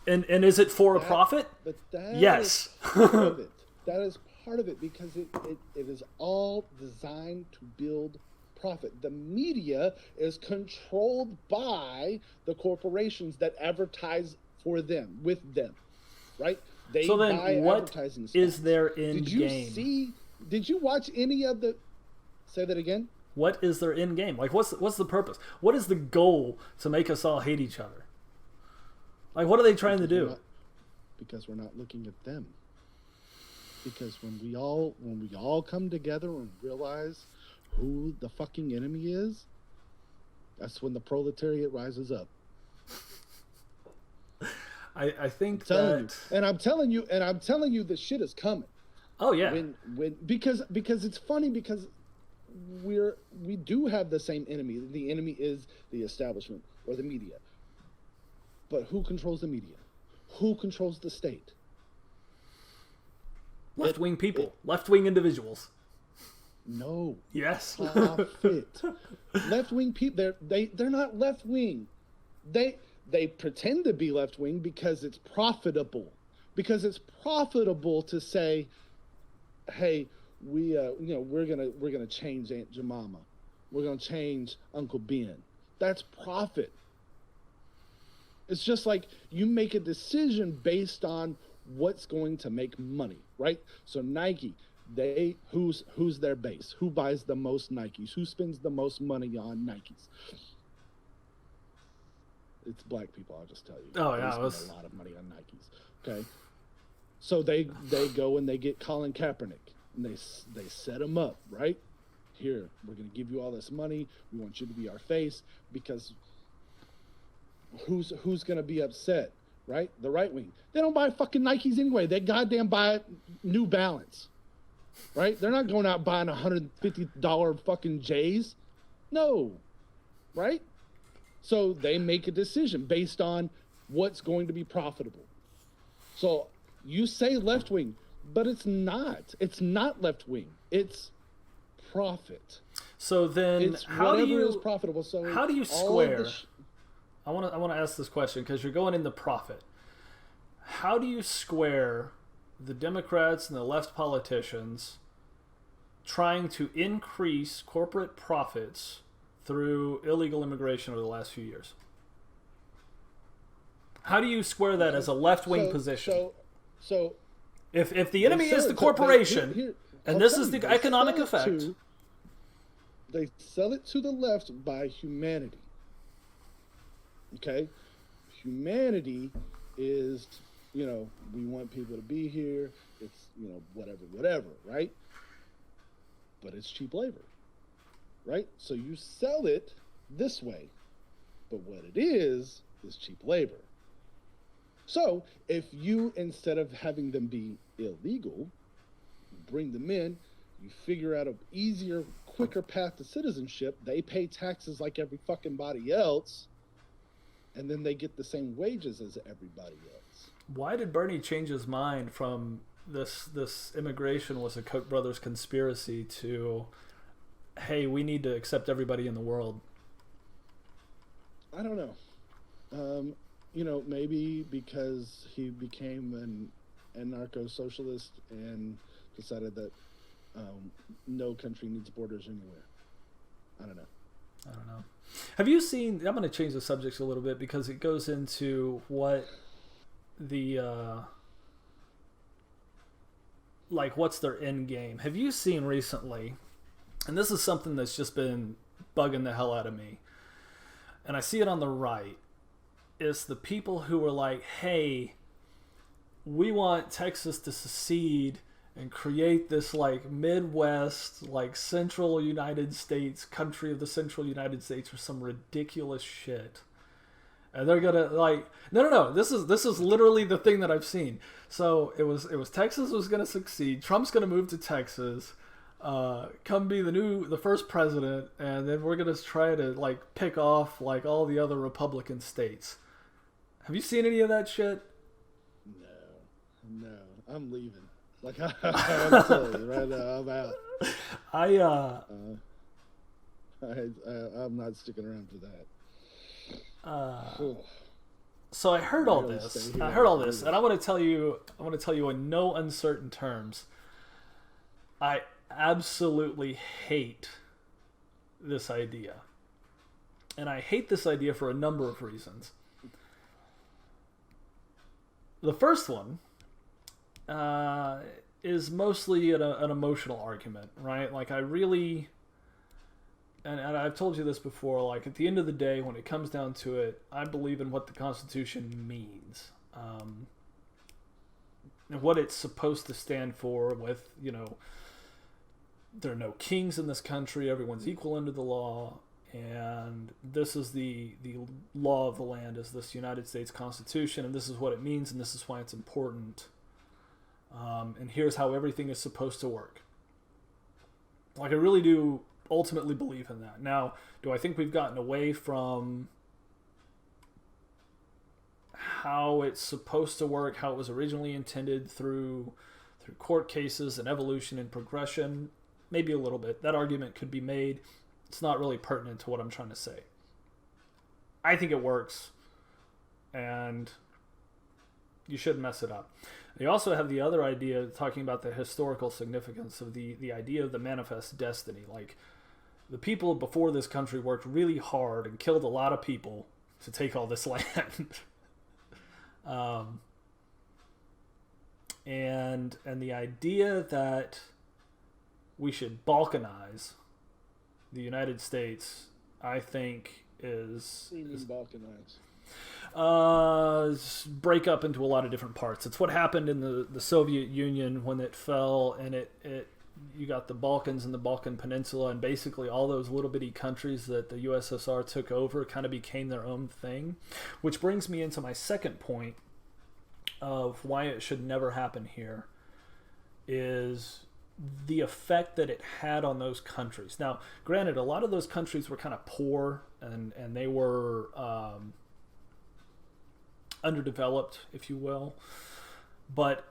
And is it for a profit? But that yes. Is part of it. That is part of it, because it is all designed to build profit. The media is controlled by the corporations that advertise for them, with them, right? They so then buy what advertising spots. Is their end game? Did you watch any of the, say that again? What is their end game? Like, what's the purpose? What is the goal to make us all hate each other? Like, what are they trying to do? Because we're not looking at them. Because when we all come together and realize who the fucking enemy is, that's when the proletariat rises up. I think I'm telling you the shit is coming. Oh yeah. Because it's funny, because we do have the same enemy. The enemy is the establishment or the media. But who controls the media? Who controls the state? Left-wing people. Left-wing individuals. No. Yes. Profit. Left-wing people, they're not left-wing. They pretend to be left-wing because it's profitable. Because it's profitable to say, hey, we're gonna change Aunt Jemima. We're gonna change Uncle Ben. That's profit. It's just like you make a decision based on what's going to make money, right? So Nike, who's their base? Who buys the most Nikes? Who spends the most money on Nikes? It's black people, I'll just tell you. Oh yeah, they spend a lot of money on Nikes. Okay, so they go and they get Colin Kaepernick and they set him up, right? Here, we're gonna give you all this money. We want you to be our face because who's gonna be upset, right? The right wing. They don't buy fucking Nikes anyway. They goddamn buy New Balance, right? They're not going out buying $150 fucking J's. No, right? So they make a decision based on what's going to be profitable. So you say left wing, but it's not. It's not left wing. It's profit. So then, it's how do you is profitable? So how do you square? I want to ask this question because you're going into profit. How do you square the Democrats and the left politicians trying to increase corporate profits through illegal immigration over the last few years? How do you square that as a left-wing position? So if the enemy is the corporation, and this is the economic effect, they sell it to the left by humanity. Okay, humanity is, we want people to be here. It's, whatever, right? But it's cheap labor, right? So you sell it this way, but what it is cheap labor. So if you, instead of having them be illegal, bring them in, you figure out an easier, quicker path to citizenship. They pay taxes like every fucking body else. And then they get the same wages as everybody else. Why did Bernie change his mind from this immigration was a Koch brothers conspiracy to, hey, we need to accept everybody in the world? I don't know. Maybe because he became an anarcho-socialist and decided that no country needs borders anywhere. I don't know. Have you seen, I'm going to change the subject a little bit because it goes into what the, what's their end game. Have you seen recently, and this is something that's just been bugging the hell out of me, and I see it on the right, is the people who are like, hey, we want Texas to secede and create this Midwest, central United States, country of the central United States or some ridiculous shit. And they're gonna no. This is literally the thing that I've seen. So it was Texas was gonna succeed. Trump's gonna move to Texas, come be the first president, and then we're gonna try to pick off all the other Republican states. Have you seen any of that shit? No, I'm leaving. I'm telling you right now, I'm out. I'm not sticking around for that. So I heard all this. And I want to tell you in no uncertain terms. I absolutely hate this idea. And I hate this idea for a number of reasons. The first one is mostly an emotional argument, right? I really, and I've told you this before, at the end of the day, when it comes down to it, I believe in what the Constitution means, and what it's supposed to stand for with, there are no kings in this country, everyone's equal under the law, and this is the law of the land, is this United States Constitution, and this is what it means, and this is why it's important. And here's how everything is supposed to work. I really do ultimately believe in that. Now, do I think we've gotten away from how it's supposed to work, how it was originally intended through court cases and evolution and progression? Maybe a little bit. That argument could be made. It's not really pertinent to what I'm trying to say. I think it works, and you shouldn't mess it up. They also have the other idea talking about the historical significance of the idea of the manifest destiny. Like, the people before this country worked really hard and killed a lot of people to take all this land. And the idea that we should balkanize the United States, I think, is balkanize. Break up into a lot of different parts. It's what happened in the Soviet Union when it fell, and you got the Balkans and the Balkan Peninsula, and basically all those little bitty countries that the USSR took over kind of became their own thing, which brings me into my second point of why it should never happen here, is the effect that it had on those countries. Now, granted, a lot of those countries were kind of poor, and they were underdeveloped, if you will. But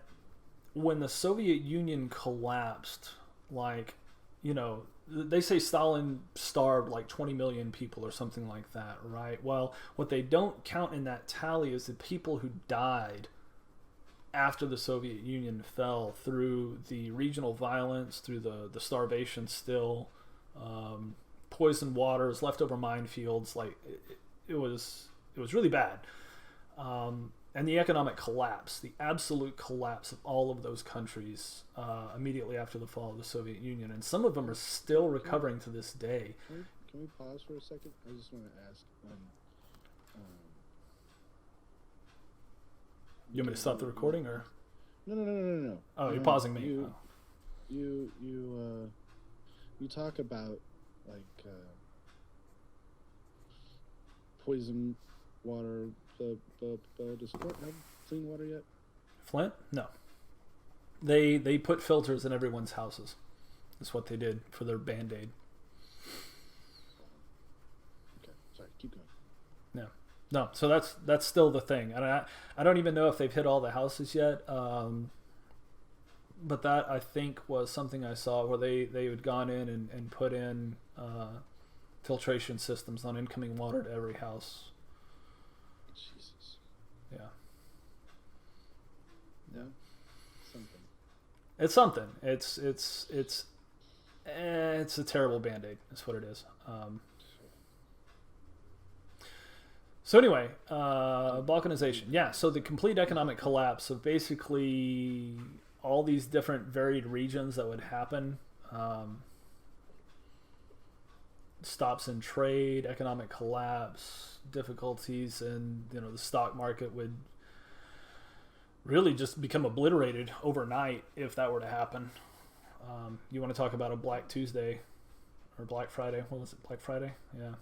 when the Soviet Union collapsed, like, you know, they say Stalin starved like 20 million people or something like that, right? Well, what they don't count in that tally is the people who died after the Soviet Union fell through the regional violence, through the starvation still, poisoned waters, leftover minefields. Like, it was really bad. And the economic collapse, the absolute collapse of all of those countries immediately after the fall of the Soviet Union. And some of them are still recovering to this day. Can we pause for a second? I just want to ask. You want me to stop the recording, or? No. Oh, you're pausing me. You talk about, like, poison water. Does Flint have clean water yet? Flint? No. They put filters in everyone's houses. That's what they did for their Band-Aid. Okay, sorry, keep going. No, so that's still the thing, and I don't even know if they've hit all the houses yet. But that, I think, was something I saw where they had gone in and put in filtration systems on incoming water to every house. Jesus. Yeah. Something. It's something. It's a terrible Band-Aid. That's what it is. So anyway, balkanization. Yeah, so the complete economic collapse of basically all these different varied regions that would happen. Stops in trade, economic collapse, difficulties, and the stock market would really just become obliterated overnight if that were to happen. You want to talk about a Black Tuesday or Black Friday? What was it? Black Friday? Yeah.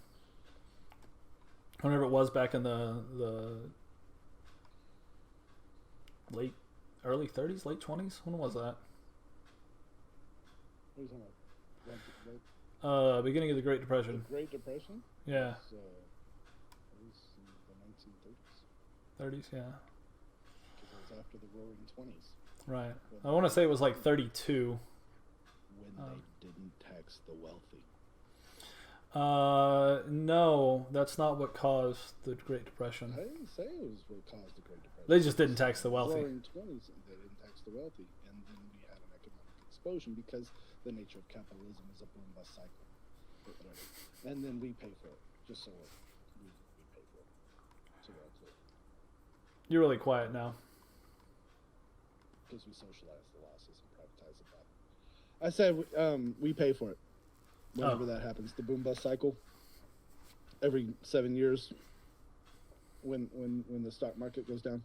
Whenever it was back in the early 30s, late 20s. When was that? What are you talking about? Beginning of the Great Depression. The Great Depression? Yeah. It was in the 1930s. 30s, yeah. Because it was after the Roaring 20s. Right. I want to say it was like 32. When they didn't tax the wealthy. No, that's not what caused the Great Depression. I didn't say it was what caused the Great Depression. They just didn't tax the wealthy. Roaring 20s, they didn't tax the wealthy, and then we had an economic explosion because the nature of capitalism is a boom bust cycle. And then we pay for it, just so we pay for it. So that's it. You're really quiet now. Because we socialize the losses and privatize the profit. I said we pay for it. Whenever that happens, the boom bust cycle, every 7 years, when the stock market goes down,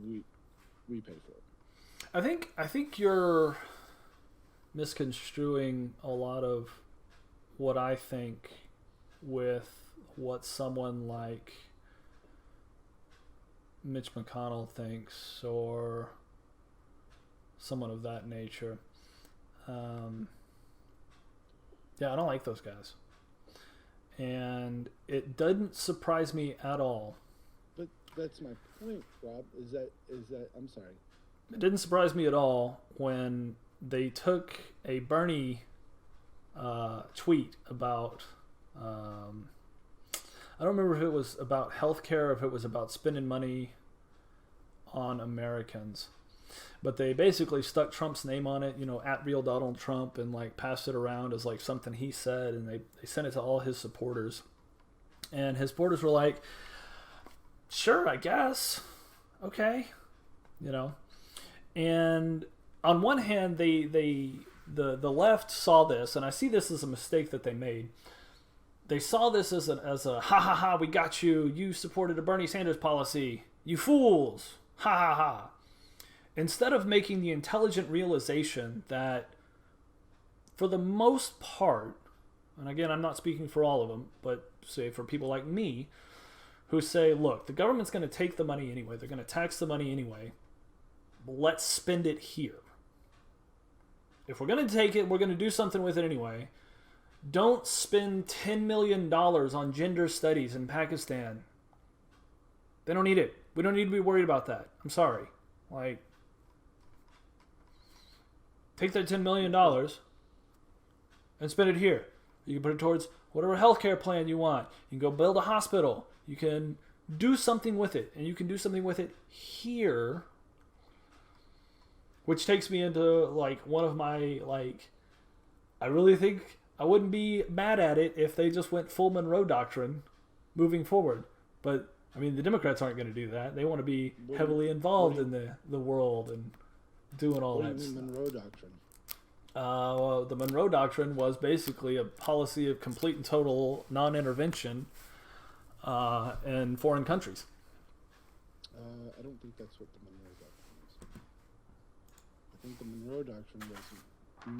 we pay for it. I think you're misconstruing a lot of what I think with what someone like Mitch McConnell thinks, or someone of that nature. Yeah, I don't like those guys. And it doesn't surprise me at all. But that's my point, Rob. Is that I'm sorry. It didn't surprise me at all when they took a Bernie tweet about, I don't remember if it was about healthcare or if it was about spending money on Americans. But they basically stuck Trump's name on it, at real Donald Trump, and like passed it around as like something he said, and they sent it to all his supporters. And his supporters were like, sure, I guess. Okay. And on one hand, the left saw this, and I see this as a mistake that they made. They saw this as a ha ha ha, we got you. You supported a Bernie Sanders policy. You fools. Ha ha ha. Instead of making the intelligent realization that for the most part, and again, I'm not speaking for all of them, but say for people like me who say, look, the government's going to take the money anyway. They're going to tax the money anyway. Let's spend it here. If we're going to take it, we're going to do something with it anyway. Don't spend $10 million on gender studies in Pakistan. They don't need it. We don't need to be worried about that. I'm sorry. Like, take that $10 million and spend it here. You can put it towards whatever healthcare plan you want. You can go build a hospital. You can do something with it. And you can do something with it here. Which takes me into, like, one of my, like, I really think I wouldn't be mad at it if they just went full Monroe Doctrine moving forward. But, I mean, the Democrats aren't going to do that. They want to be heavily involved in the world and doing all that stuff. What do you mean Monroe Doctrine? Well, the Monroe Doctrine was basically a policy of complete and total non-intervention in foreign countries. I don't think that's what the Monroe Doctrine is. I think the Monroe Doctrine was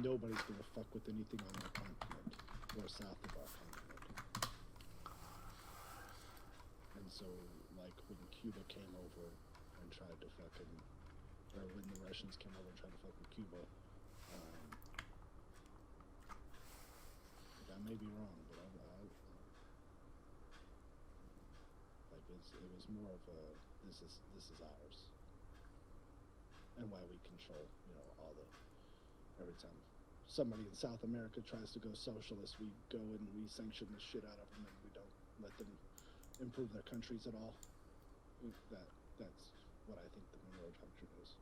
nobody's going to fuck with anything on our continent or south of our continent. And so, like, when Cuba came over and tried to fucking, or when the Russians came over and tried to fuck with Cuba, I may be wrong, but like it was more of a this is ours, and why we control all the every time somebody in South America tries to go socialist, we go and we sanction the shit out of them, and we don't let them improve their countries at all. That's what I think the Monroe Doctrine is.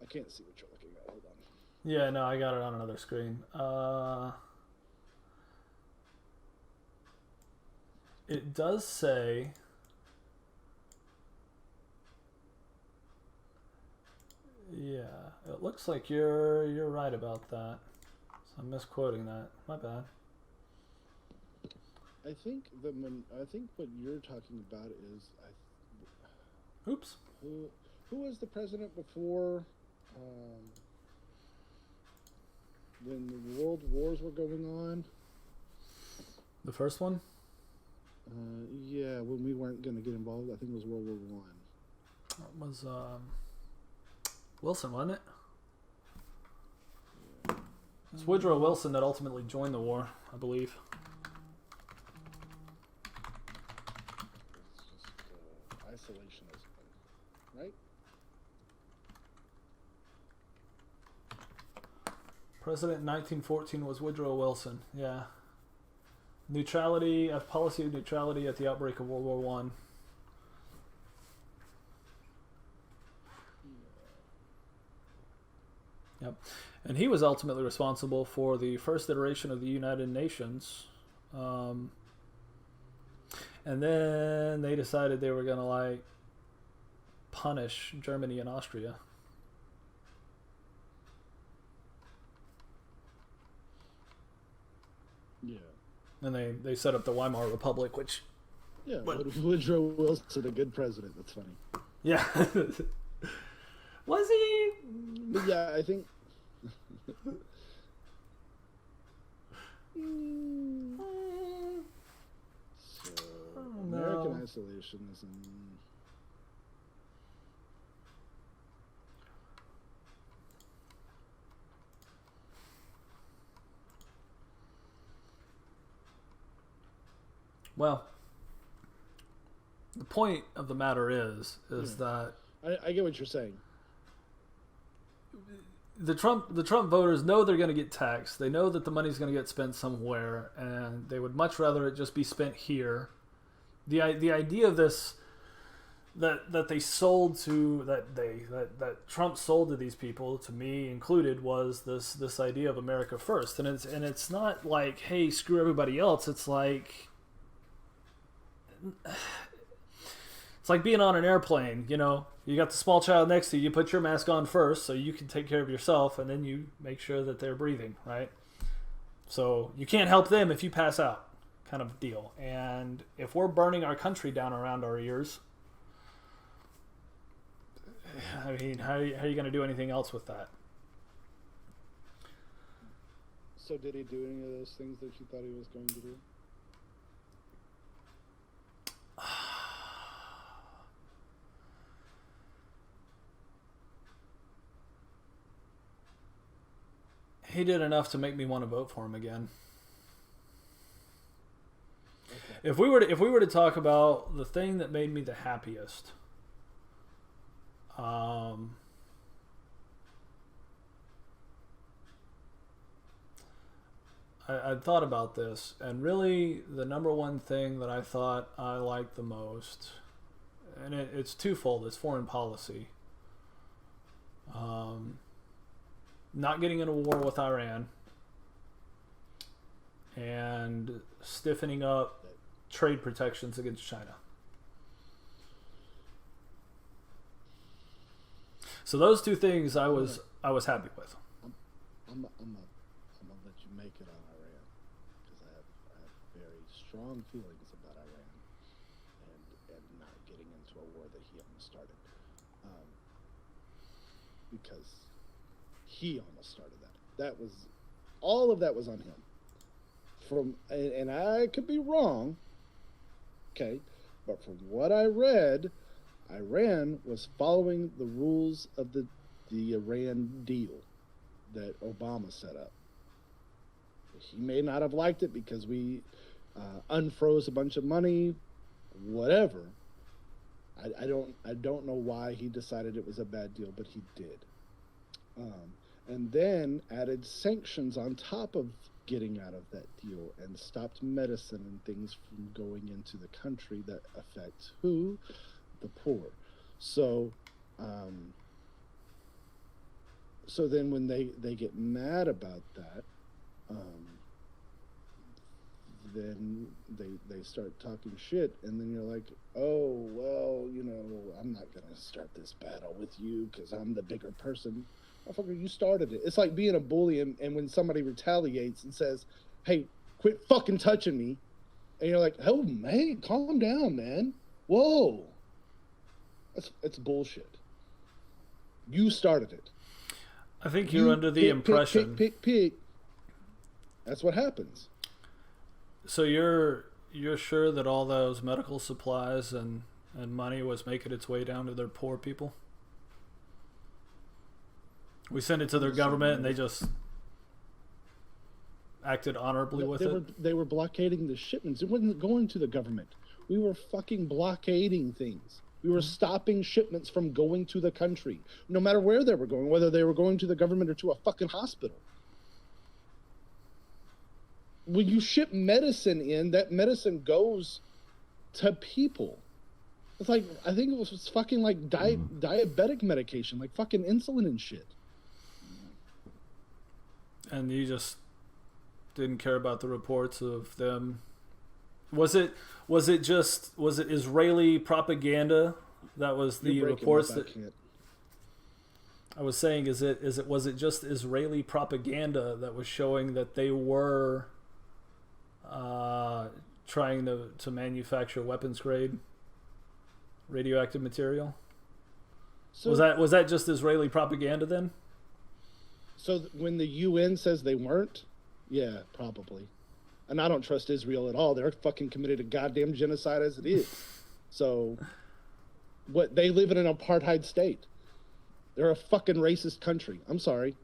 I can't see what you're looking at. Hold on. Yeah, no, I got it on another screen. It does say, yeah, it looks like you're right about that. So I'm misquoting that. My bad. I think what you're talking about is Oops. Who was the president before when the world wars were going on? The first one? Yeah, when we weren't going to get involved. I think it was World War One. It was Wilson, wasn't it? Yeah. It's Woodrow Wilson that ultimately joined the war, I believe. It's just isolationism, right? President in 1914 was Woodrow Wilson. Yeah. Neutrality, a policy of neutrality at the outbreak of World War One. Yep. And he was ultimately responsible for the first iteration of the United Nations. And then they decided they were going to, like, punish Germany and Austria. Yeah. And they set up the Weimar Republic, which... Yeah, Woodrow Wilson, a good president. That's funny. Yeah. Was he? But yeah, I think... So, American isolationism... Well, the point of the matter is that I get what you're saying. The Trump voters know they're going to get taxed. They know that the money's going to get spent somewhere, and they would much rather it just be spent here. The idea of this that they sold to that Trump sold to these people, to me included, was this idea of America first, and it's not like, hey, screw everybody else. It's like being on an airplane. You know, you got the small child next to you. You put your mask on first so you can take care of yourself, and then you make sure that they're breathing, right? So you can't help them if you pass out, kind of deal. And if we're burning our country down around our ears, I mean, how are you going to do anything else with that? So did he do any of those things that you thought he was going to do? He did enough to make me want to vote for him again. Okay. If we were to talk about the thing that made me the happiest, I thought about this, and really the number one thing that I thought I liked the most, and it's twofold. It's foreign policy. Not getting in a war with Iran, and stiffening up trade protections against China. So those two things I was happy with. I'm gonna let you make it on Iran, because I have very strong feelings about Iran and not getting into a war that he almost started, because he almost started that. That was all of that was on him. And I could be wrong, okay, but from what I read, Iran was following the rules of the Iran deal that Obama set up. He may not have liked it because we unfroze a bunch of money, whatever. I don't know why he decided it was a bad deal, but he did. And then added sanctions on top of getting out of that deal, and stopped medicine and things from going into the country that affect who? The poor. So so then when they get mad about that, then they start talking shit, and then you're like, oh, well, you know, I'm not gonna start this battle with you because I'm the bigger person. Motherfucker, you started it. It's like being a bully, and when somebody retaliates and says, hey, quit fucking touching me, and you're like, oh, man, calm down, man. Whoa. It's bullshit. You started it. I think you're under the impression. Pick. That's what happens. So you're sure that all those medical supplies and money was making its way down to their poor people? We sent it to their government, and they just acted honorably with it? They were blockading the shipments. It wasn't going to the government. We were fucking blockading things. We were stopping shipments from going to the country, no matter where they were going, whether they were going to the government or to a fucking hospital. When you ship medicine in, that medicine goes to people. It's like, I think it was fucking like diabetic medication, like fucking insulin and shit. And you just didn't care about the reports of them. Was it Israeli propaganda that was the reports that I was saying? Was it just Israeli propaganda that was showing that they were trying to manufacture weapons grade radioactive material? So was that just Israeli propaganda then? So when the UN says they weren't, yeah, probably. And I don't trust Israel at all. They're fucking committed to goddamn genocide as it is. So they live in an apartheid state. They're a fucking racist country. I'm sorry.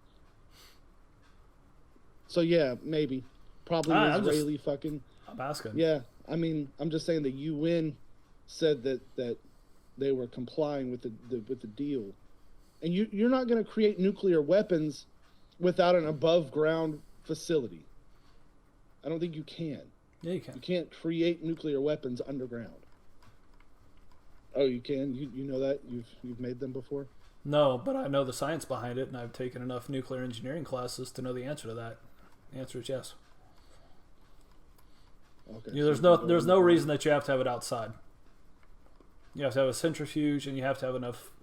So yeah, maybe. Probably Israeli fucking. I'm asking. Yeah, I mean, I'm just saying the UN said that they were complying with the deal, and you're not going to create nuclear weapons without an above ground facility. I don't think you can. Yeah, you can. You can't create nuclear weapons underground. Oh, you can. You know that you've made them before. No, but I know the science behind it, and I've taken enough nuclear engineering classes to know the answer to that. The answer is yes. Okay. You know, there's no reason that you have to have it outside. You have to have a centrifuge, and you have to have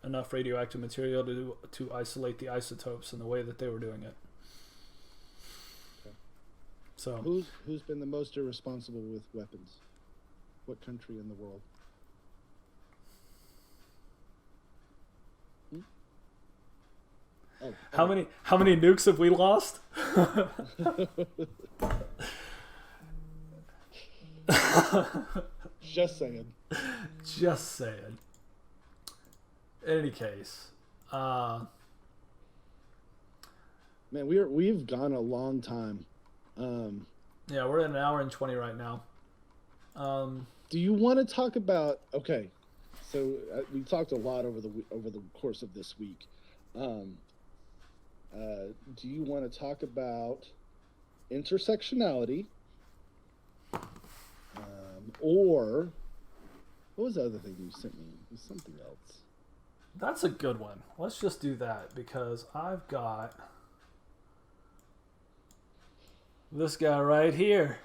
enough radioactive material to isolate the isotopes in the way that they were doing it. Okay. So who's been the most irresponsible with weapons? What country in the world? Oh, how many nukes have we lost? Just saying. Just saying. In any case, man, we've gone a long time. Yeah, we're at an hour and 20 right now. Do you want to talk about? Okay, so we talked a lot over the course of this week. Do you want to talk about intersectionality? Or what was the other thing you sent me? It was something else. That's a good one. Let's just do that because I've got this guy right here.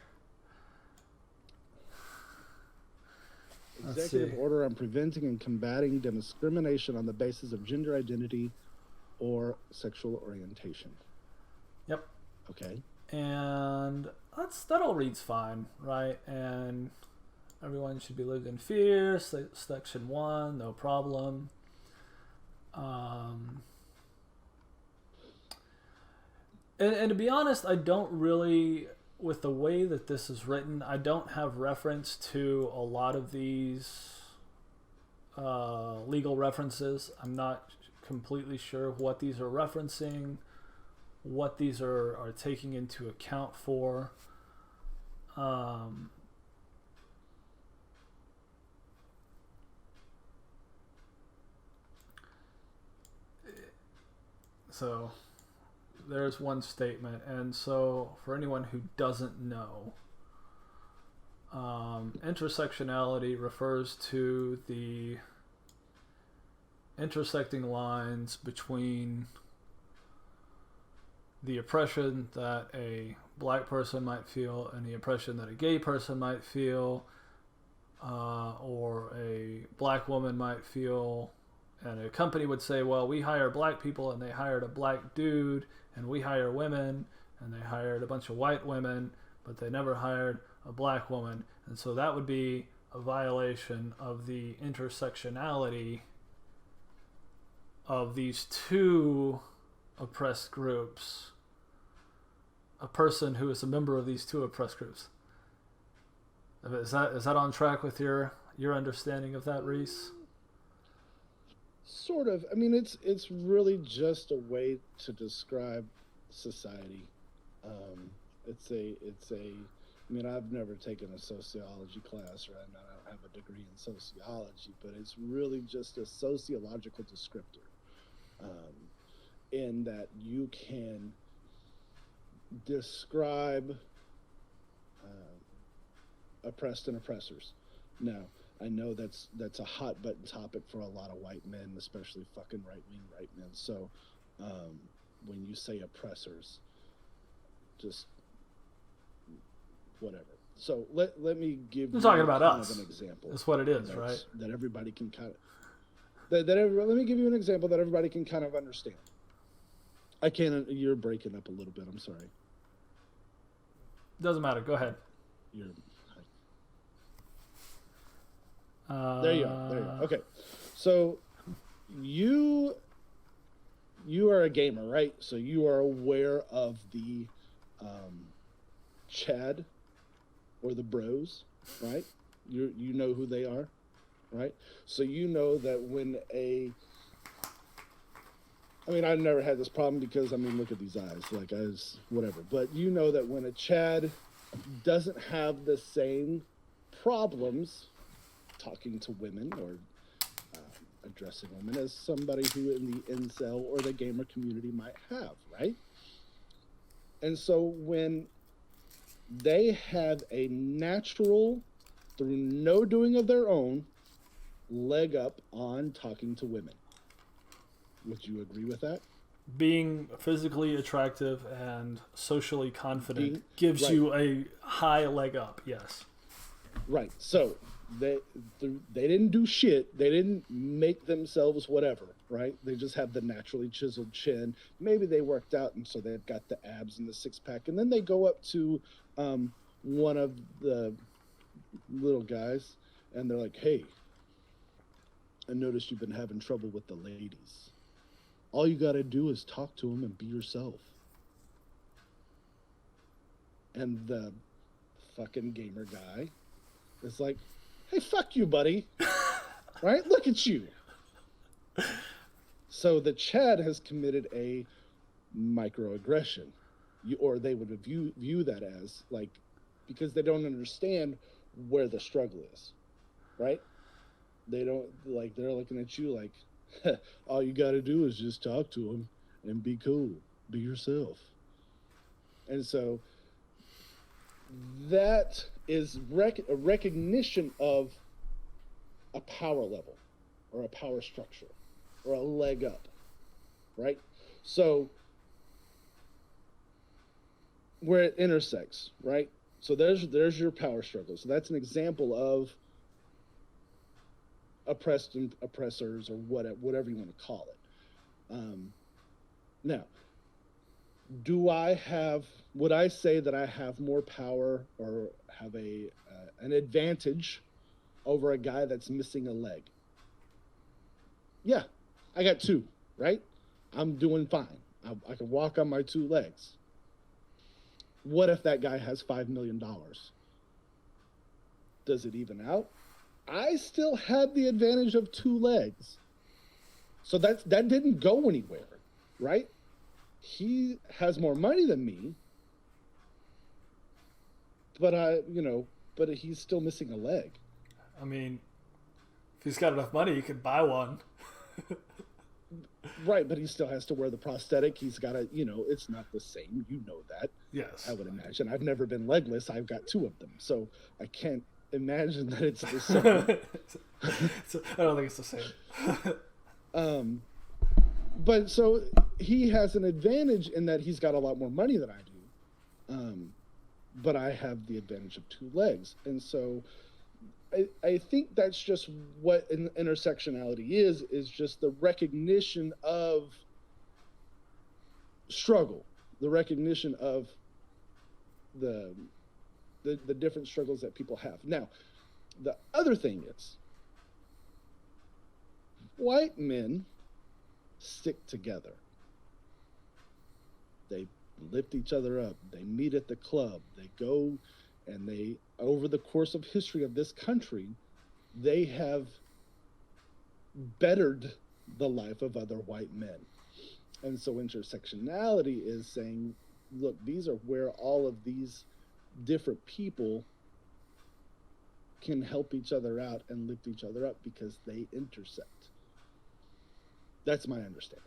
Executive order on preventing and combating discrimination on the basis of gender identity or sexual orientation. Yep. Okay. And that all reads fine, right? And everyone should be lived in fear. Section 1, no problem. And to be honest, I don't really, with the way that this is written, I don't have reference to a lot of these legal references. I'm not completely sure what these are referencing, what these are taking into account for. So there's one statement, and so for anyone who doesn't know, intersectionality refers to the intersecting lines between the oppression that a black person might feel and the oppression that a gay person might feel, or a black woman might feel. And a company would say, well, we hire black people and they hired a black dude, and we hire women and they hired a bunch of white women, but they never hired a black woman. And so that would be a violation of the intersectionality of these two oppressed groups. A person who is a member of these two oppressed groups. Is that on track with your understanding of that, Rhys? Sort of. I mean, it's really just a way to describe society. I mean, I've never taken a sociology class, or I don't have a degree in sociology, but it's really just a sociological descriptor, in that you can describe oppressed and oppressors. Now, I know that's a hot button topic for a lot of white men, especially fucking right men. So when you say oppressors, just whatever. So let me give You're talking about kind us. of an example. That's what it is, right? That everybody can kind of let me give you an example that everybody can kind of understand. I can't. You're breaking up a little bit. I'm sorry. Doesn't matter. Go ahead. There you are. Okay. So you are a gamer, right? So you are aware of the Chad or the Bros, right? You know who they are, right? So you know that when I've never had this problem because, look at these eyes, like whatever. But you know that when a Chad doesn't have the same problems talking to women or addressing women as somebody who in the incel or the gamer community might have, right? And so when they have a natural, through no doing of their own, leg up on talking to women, would you agree with that? Being physically attractive and socially confident gives you a high leg up, yes. Right. So they didn't do shit. They didn't make themselves whatever, right? They just have the naturally chiseled chin. Maybe they worked out, and so they've got the abs and the six-pack. And then they go up to one of the little guys, and they're like, hey, I noticed you've been having trouble with the ladies. All you got to do is talk to them and be yourself. And the fucking gamer guy is like, hey, fuck you, buddy. Right? Look at you. So the Chad has committed a microaggression. Or they would view that as, like, because they don't understand where the struggle is. Right? They don't, like, they're looking at you like, all you got to do is just talk to them and be cool. Be yourself. And so that is a recognition of a power level or a power structure or a leg up, right? So where it intersects, right? So there's your power struggle. So that's an example of oppressed and oppressors, or whatever you want to call it. Now, would I say that I have more power or have an advantage over a guy that's missing a leg? Yeah, I got two, right? I'm doing fine. I can walk on my two legs. What if that guy has $5 million? Does it even out? I still have the advantage of two legs. So that didn't go anywhere, right? He has more money than me, but but he's still missing a leg. I mean, if he's got enough money, he could buy one. Right, but he still has to wear the prosthetic. He's got to, it's not the same. You know that. Yes. I would imagine. I've never been legless. I've got two of them. So I can't imagine that it's the same. I don't think it's the same. But so he has an advantage in that he's got a lot more money than I do. But I have the advantage of two legs. And so I think that's just what intersectionality is just the recognition of struggle, the recognition of the different struggles that people have. Now, the other thing is, white men stick together. They lift each other up. They meet at the club. They go and over the course of history of this country, they have bettered the life of other white men. And so intersectionality is saying, look, these are where all of these different people can help each other out and lift each other up because they intersect. That's my understanding.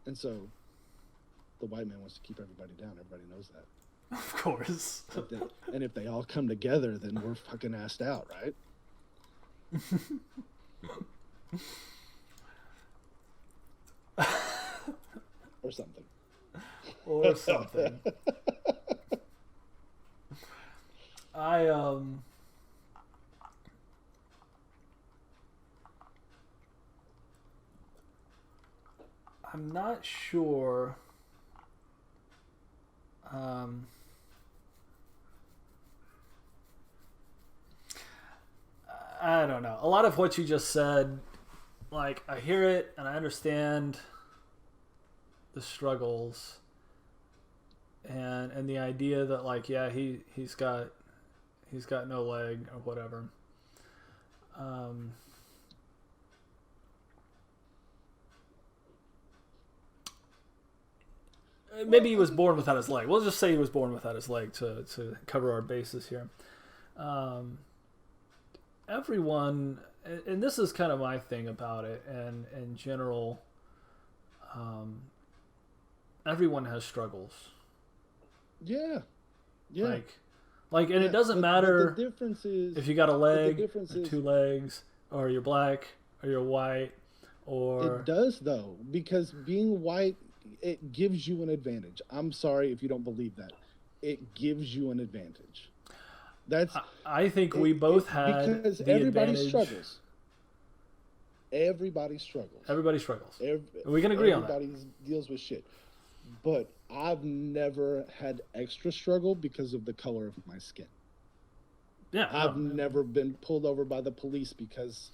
And so the white man wants to keep everybody down. Everybody knows that. Of course. And if they all come together, then we're fucking assed out, right? Or something. Or something. I'm not sure. I don't know. A lot of what you just said, like, I hear it and I understand the struggles and the idea that, like, yeah, he's got no leg or whatever. maybe he was born without his leg. We'll just say he was born without his leg to cover our bases here. Everyone, and this is kind of my thing about it, and in general, everyone has struggles. Yeah. Like, and it doesn't matter but the difference is, if you got a leg, or is, 2 legs, or you're black, or you're white, or... It does, though, because being white, it gives you an advantage. I'm sorry if you don't believe that. It gives you an advantage. I think we both had because the everybody advantage. Struggles. Everybody struggles. Everybody struggles. We can agree on that. Everybody deals with shit. But I've never had extra struggle because of the color of my skin. Yeah. I've never been pulled over by the police because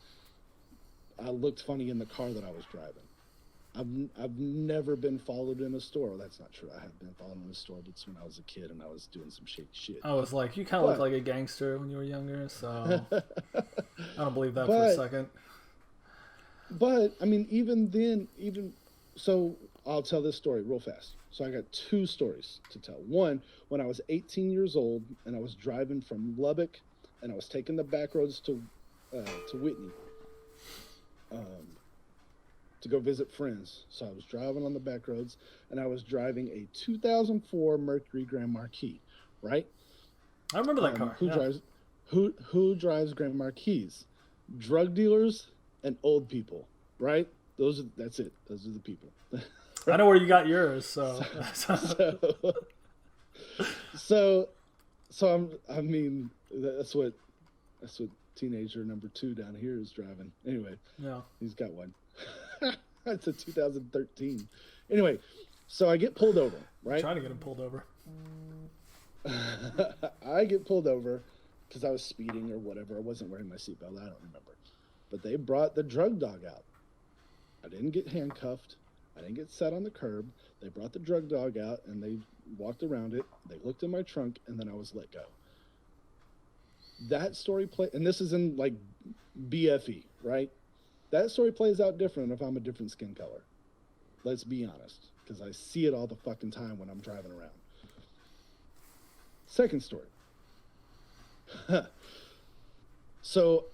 I looked funny in the car that I was driving. I've never been followed in a store. That's not true. I have been followed in a store, but it's when I was a kid and I was doing some shady shit. I was like, you kind of look like a gangster when you were younger, so I don't believe that for a second. But, I mean, even then, so I'll tell this story real fast. So I got 2 stories to tell. One, when I was 18 years old and I was driving from Lubbock and I was taking the back roads to Whitney to go visit friends. So I was driving on the back roads and I was driving a 2004 Mercury Grand Marquis, right? I remember that car. Who drives Grand Marquis? Drug dealers and old people, right? That's it. Those are the people. I know where you got yours, so I mean, that's what teenager number 2 down here is driving. Anyway, yeah, he's got one. That's a 2013. Anyway, so I get pulled over, right? I'm trying to get him pulled over. I get pulled over because I was speeding or whatever. I wasn't wearing my seatbelt. I don't remember. But they brought the drug dog out. I didn't get handcuffed. I didn't get set on the curb. They brought the drug dog out and they walked around it. They looked in my trunk and then I was let go. That story and this is in like BFE, right? That story plays out different if I'm a different skin color. Let's be honest, because I see it all the fucking time when I'm driving around. Second story. So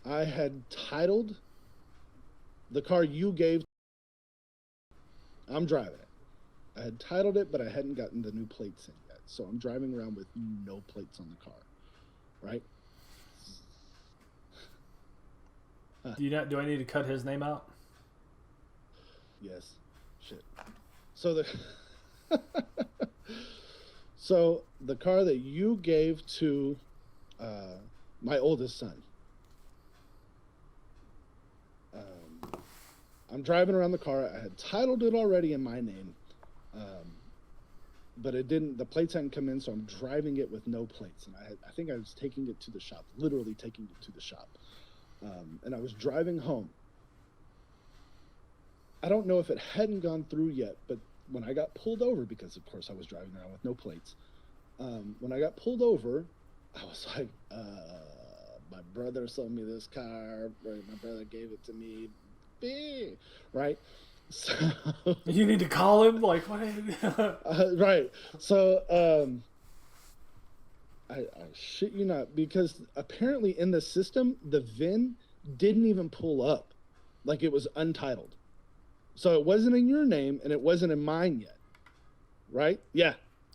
I had titled the car you gave. I'm driving it. I had titled it, but I hadn't gotten the new plates in yet. So I'm driving around with no plates on the car, right? Do I need to cut his name out? Yes. Shit. So so the car that you gave to my oldest son. I'm driving around the car. I had titled it already in my name, but it didn't. The plates hadn't come in, so I'm driving it with no plates. And I think I was taking it to the shop, literally taking it to the shop. And I was driving home. I don't know if it hadn't gone through yet, but when I got pulled over, because of course I was driving around with no plates, when I got pulled over, I was like, my brother sold me this car. My brother gave it to me. Right? So you need to call him? Like, what? Right. So I shit you not, because apparently in the system, the VIN didn't even pull up. Like, it was untitled. So it wasn't in your name and it wasn't in mine yet. Right? Yeah.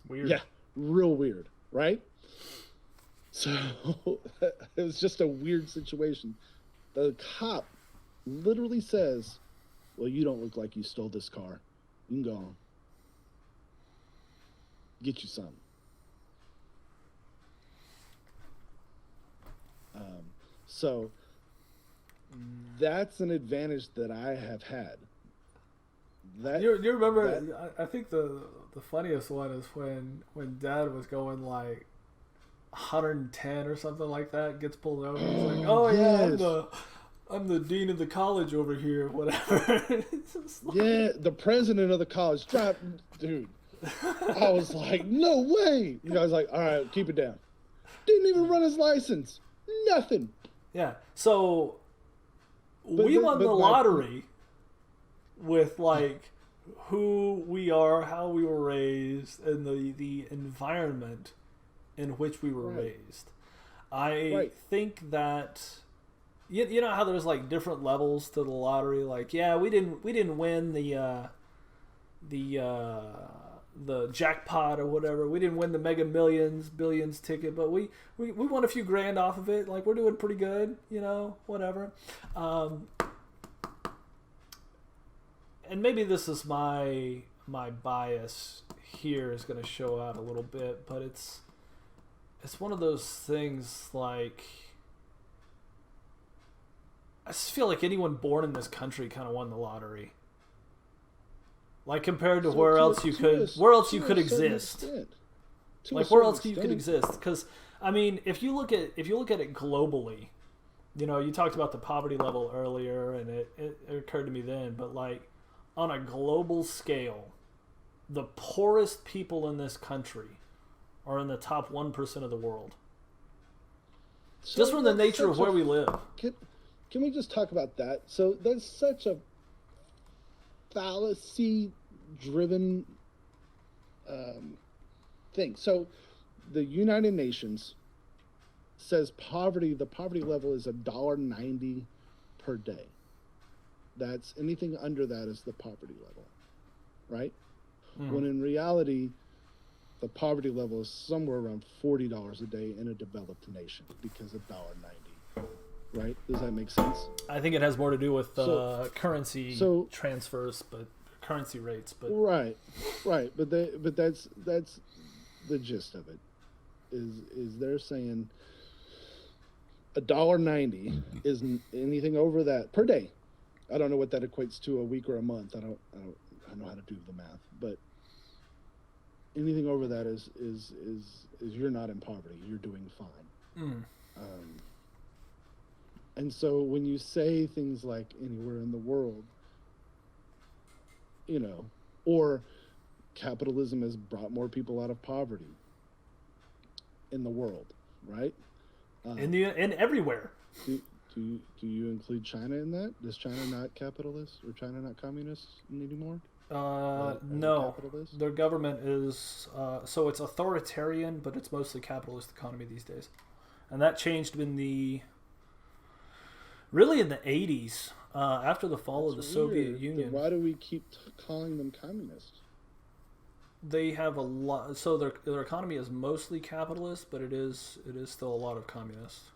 Weird. Yeah. Real weird. Right? So it was just a weird situation. The cop literally says, well, you don't look like you stole this car. You can go on. Get you some. So that's an advantage that I have had. You remember, I think the funniest one is when Dad was going like 110 or something like that, gets pulled over. He's like, oh yeah, yes. I'm the dean of the college over here, whatever. Yeah, the president of the college. Dude. I was like, no way. You guys like, all right, keep it down. Didn't even run his license. Nothing. Yeah. So we won the lottery with like who we are, how we were raised, and the environment in which we were raised. I think that you know how there's like different levels to the lottery. Like, yeah, we didn't win the jackpot or whatever. We didn't win the Mega Millions Billions ticket, but we won a few grand off of it. Like, we're doing pretty good, you know, whatever. And maybe this is my bias here is going to show out a little bit, but it's one of those things. Like, I just feel like anyone born in this country kind of won the lottery. Like, compared to where else you could exist. Like, where else you could exist? Because I mean, if you look at it globally, you know, you talked about the poverty level earlier, and it occurred to me then, but like on a global scale, the poorest people in this country are in the top 1% of the world. So just from the nature of where we live. Can we just talk about that? So that's such a fallacy-driven thing. So the United Nations says the poverty level is $1.90 per day. That's anything under that is the poverty level, right? When in reality, the poverty level is somewhere around $40 a day in a developed nation because of $1.90. Right? Does that make sense? I think it has more to do with currency transfers, but currency rates. But right. But that's the gist of it. Is they're saying $1.90 is anything over that per day. I don't know what that equates to a week or a month. I don't know how to do the math, but anything over that is you're not in poverty. You're doing fine. And so when you say things like anywhere in the world, you know, or capitalism has brought more people out of poverty in the world, right? In everywhere. Do you include China in that? Is China not capitalist or China not communist anymore? No, their government is so it's authoritarian, but it's mostly capitalist economy these days, and that changed in the 80s after the fall of the Soviet Union. Then why do we keep calling them communist? They have a lot. So their economy is mostly capitalist, but it is still a lot of communist.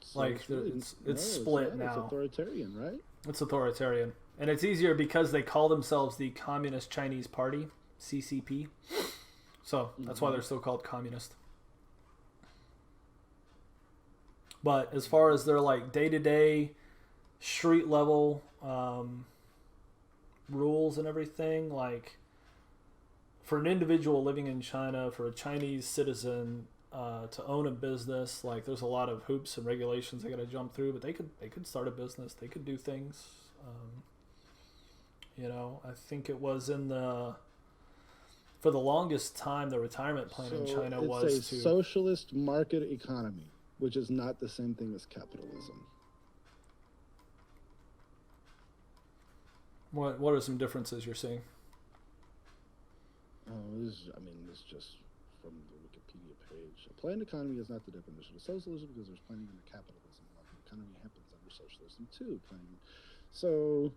So like it's split now. It's authoritarian, right? It's authoritarian, and it's easier because they call themselves the Communist Chinese Party, CCP. So that's why they're still called communist. But as far as their like day-to-day, street level rules and everything, like for an individual living in China, for a Chinese citizen to own a business, like there's a lot of hoops and regulations they got to jump through. But they could start a business, they could do things. You know, I think it was for the longest time the retirement plan in China was a socialist market economy, which is not the same thing as capitalism. What are some differences you're seeing? This is just from the Wikipedia page. A planned economy is not the definition of socialism because there's planning under capitalism. Like the economy happens under socialism too. So,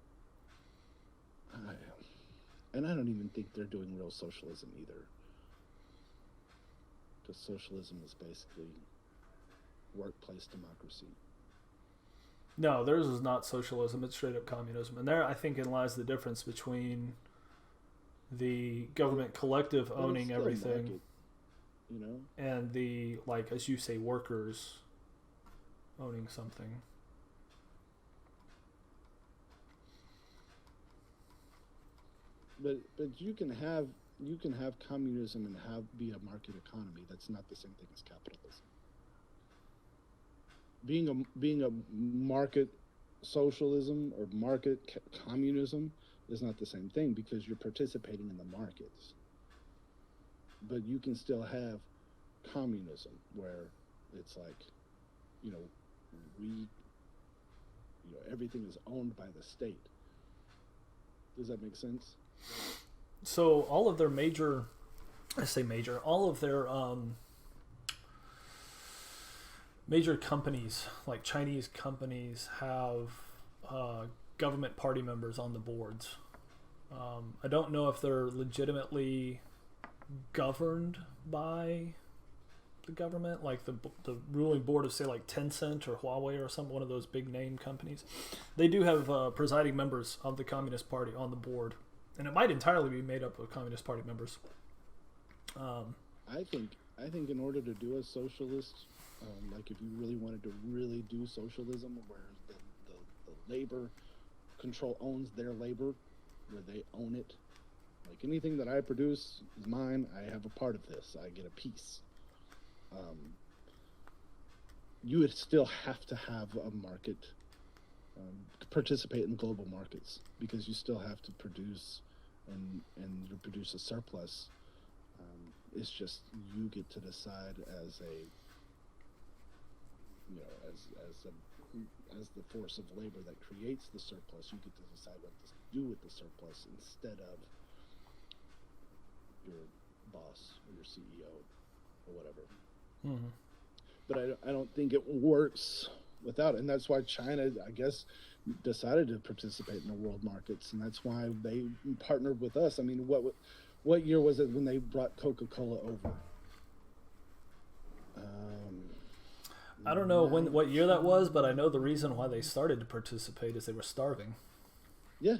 and I don't even think they're doing real socialism either. Because socialism is basically workplace democracy. No, theirs is not socialism. It's straight up communism. And there, I think, lies the difference between the government collective owning everything, market, you know, and the, like, as you say, workers owning something. But you can have communism and be a market economy. That's not the same thing as capitalism. Being a market socialism or market communism is not the same thing because you're participating in the markets. But you can still have communism where it's like, you know, everything is owned by the state. Does that make sense? So all of their major, all of their major companies, like Chinese companies, have government party members on the boards. I don't know if they're legitimately governed by the government, like the ruling board of, say, like Tencent or Huawei or one of those big name companies. They do have presiding members of the Communist Party on the board, and it might entirely be made up of Communist Party members. I think in order to do a socialist, like if you really wanted to really do socialism, where the labor control owns their labor, where they own it, like anything that I produce is mine. I have a part of this. I get a piece. You would still have to have a market, participate in global markets, because you still have to produce and you produce a surplus. It's just you get to decide as a, you know, as the force of labor that creates the surplus. You get to decide what to do with the surplus instead of your boss or your CEO or whatever. Mm-hmm. But I don't think it works without it. And that's why China, I guess, decided to participate in the world markets. And that's why they partnered with us. I mean, what year was it when they brought Coca-Cola over? I don't know what year that was, but I know the reason why they started to participate is they were starving. Yeah.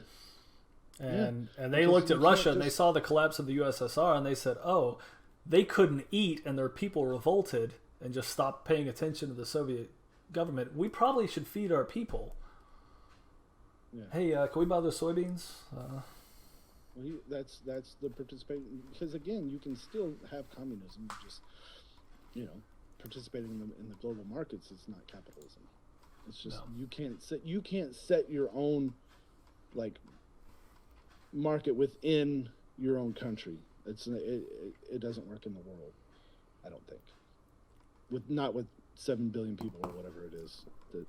And they looked at Russia and they saw the collapse of the USSR and they said, oh, they couldn't eat and their people revolted and just stopped paying attention to the Soviet government. We probably should feed our people. Yeah. Hey, can we buy those soybeans? Well, that's the participation, because again, you can still have communism, just, you know, participating in the global markets is not capitalism. It's just you can't set your own, like, market within your own country. It doesn't work in the world, I don't think. Not with 7 billion people or whatever it is,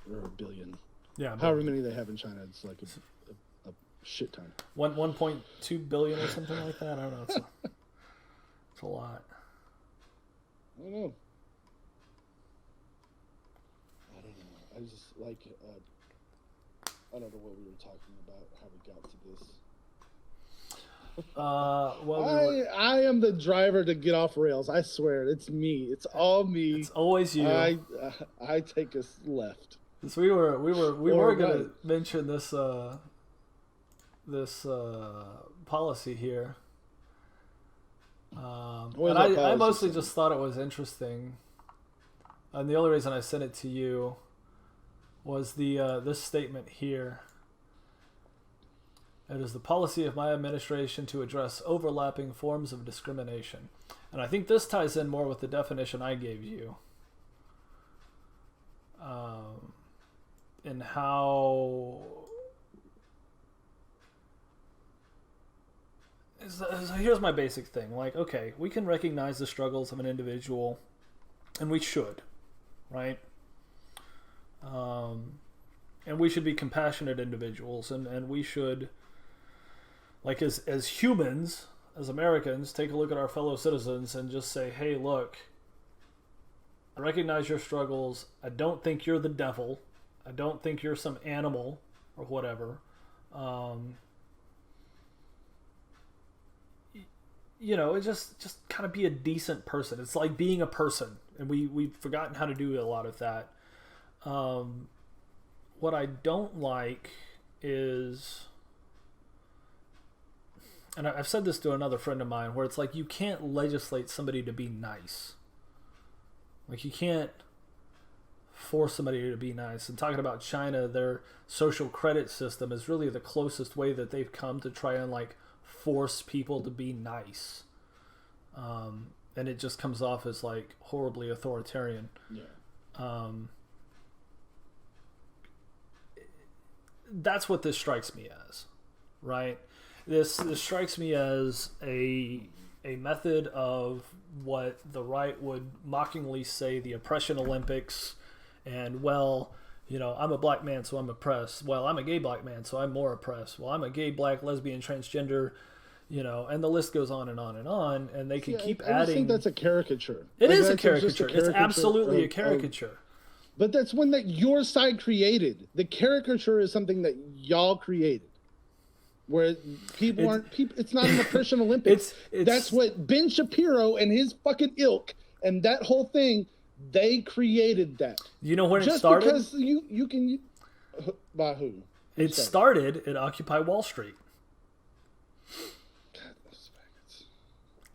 or a billion. Yeah. However many they have in China, it's like a shit ton. 1.2 billion or something like that. I don't know. It's a lot. I don't know. I just like I don't know what we were talking about, how we got to this. I am the driver to get off rails. I swear, it's me. It's all me. It's always you. I take us left. So we were going to mention this policy here. And I mostly just thought it was interesting, and the only reason I sent it to you was this statement here. It is the policy of my administration to address overlapping forms of discrimination. And I think this ties in more with the definition I gave you. And how... So here's my basic thing. Like, okay, we can recognize the struggles of an individual, and we should, right? And we should be compassionate individuals, and we should... Like, as humans, as Americans, take a look at our fellow citizens and just say, hey, look, I recognize your struggles. I don't think you're the devil. I don't think you're some animal or whatever. You know, it just kind of be a decent person. It's like being a person, and we've forgotten how to do a lot of that. What I don't like is... And I've said this to another friend of mine, where it's like you can't legislate somebody to be nice. Like, you can't force somebody to be nice. And talking about China, their social credit system is really the closest way that they've come to try and, like, force people to be nice. And it just comes off as, like, horribly authoritarian. Yeah. That's what this strikes me as, right? This strikes me as a method of what the right would mockingly say the oppression Olympics, and, well, you know, I'm a black man, so I'm oppressed. Well, I'm a gay black man, so I'm more oppressed. Well, I'm a gay, black, lesbian, transgender, and the list goes on and on and on, and they can keep adding. I just think that's a caricature. It is a caricature. It's absolutely a caricature. But that's one that your side created. The caricature is something that y'all created. Where people aren't people. It's not an oppression Olympics. That's what Ben Shapiro and his fucking ilk and that whole thing. They created that. You know when it started? Just because you can. By who? It started at Occupy Wall Street.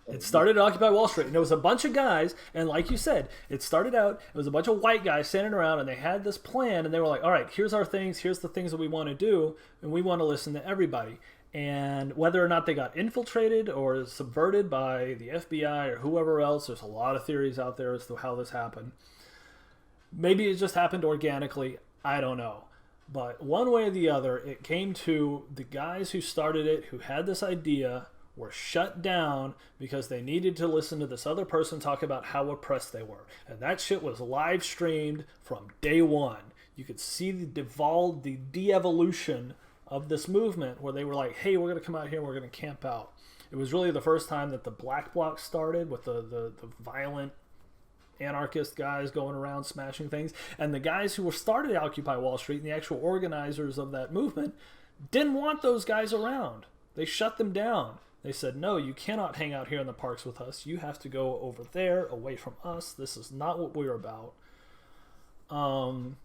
It started at Occupy Wall Street, and it was a bunch of guys, and like you said, it started out, it was a bunch of white guys standing around, and they had this plan, and they were like, all right, here's our things, here's the things that we want to do, and we want to listen to everybody. And whether or not they got infiltrated or subverted by the FBI or whoever else, there's a lot of theories out there as to how this happened. Maybe it just happened organically, I don't know. But one way or the other, it came to the guys who started it, who had this idea, were shut down because they needed to listen to this other person talk about how oppressed they were. And that shit was live streamed from day one. You could see the de-evolution of this movement where they were like, hey, we're going to come out here and we're going to camp out. It was really the first time that the Black Bloc started with the violent anarchist guys going around smashing things. And the guys who were started at Occupy Wall Street and the actual organizers of that movement didn't want those guys around. They shut them down. They said, no, you cannot hang out here in the parks with us. You have to go over there, away from us. This is not what we're about. And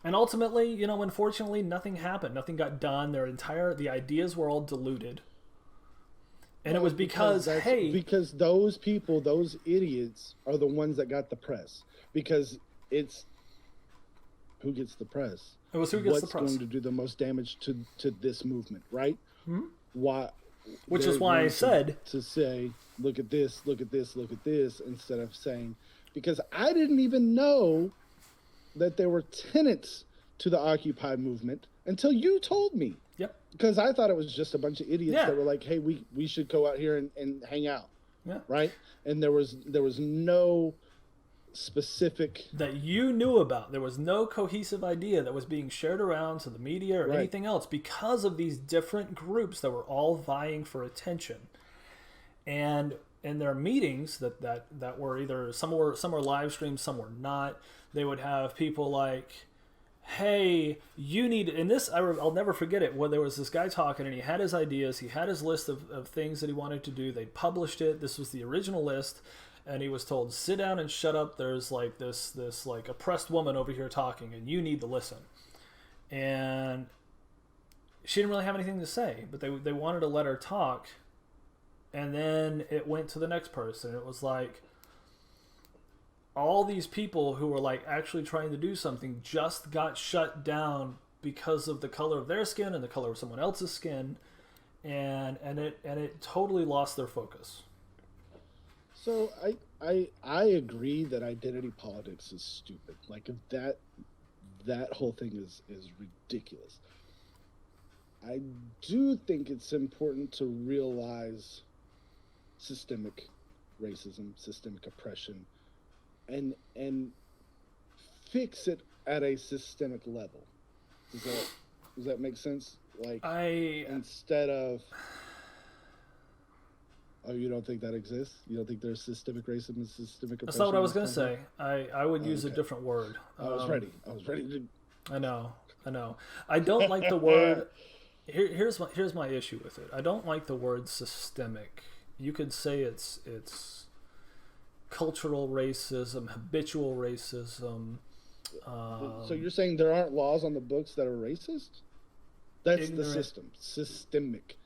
ultimately, unfortunately, nothing happened. Nothing got done. The ideas were all diluted. And it was because those people, those idiots, are the ones that got the press. Because it's who gets the press. It was who gets the press. What's going to do the most damage to this movement, right? Why? Which is why I said to say, look at this, look at this, look at this, instead of saying, because I didn't even know that there were tenets to the Occupy movement until you told me. Yep. Because I thought it was just a bunch of idiots that were like, hey, we should go out here and hang out. Yeah. Right? And there was no specific that you knew about. There was no cohesive idea that was being shared around to the media or anything else because of these different groups that were all vying for attention. And in their meetings that were either some were live streamed, some were not, they would have people like, hey, you need, and this, I'll never forget it, where there was this guy talking and he had his ideas, he had his list of things that he wanted to do, they published it, this was the original list, and he was told, sit down and shut up, there's like this like oppressed woman over here talking and you need to listen. And she didn't really have anything to say, but they wanted to let her talk. And then it went to the next person. It was like all these people who were like actually trying to do something just got shut down because of the color of their skin and the color of someone else's skin, and it totally lost their focus. So I agree that identity politics is stupid. Like, if that whole thing is ridiculous. I do think it's important to realize systemic racism, systemic oppression, and fix it at a systemic level. Does that make sense? Like, instead of, oh, you don't think that exists? You don't think there's systemic racism and systemic oppression? That's not what I was going to say. I would use a different word. I was ready to. I know. I don't like the word. Here's my issue with it. I don't like the word systemic. You could say it's cultural racism, habitual racism. So you're saying there aren't laws on the books that are racist? That's ignorant. The system. Systemic.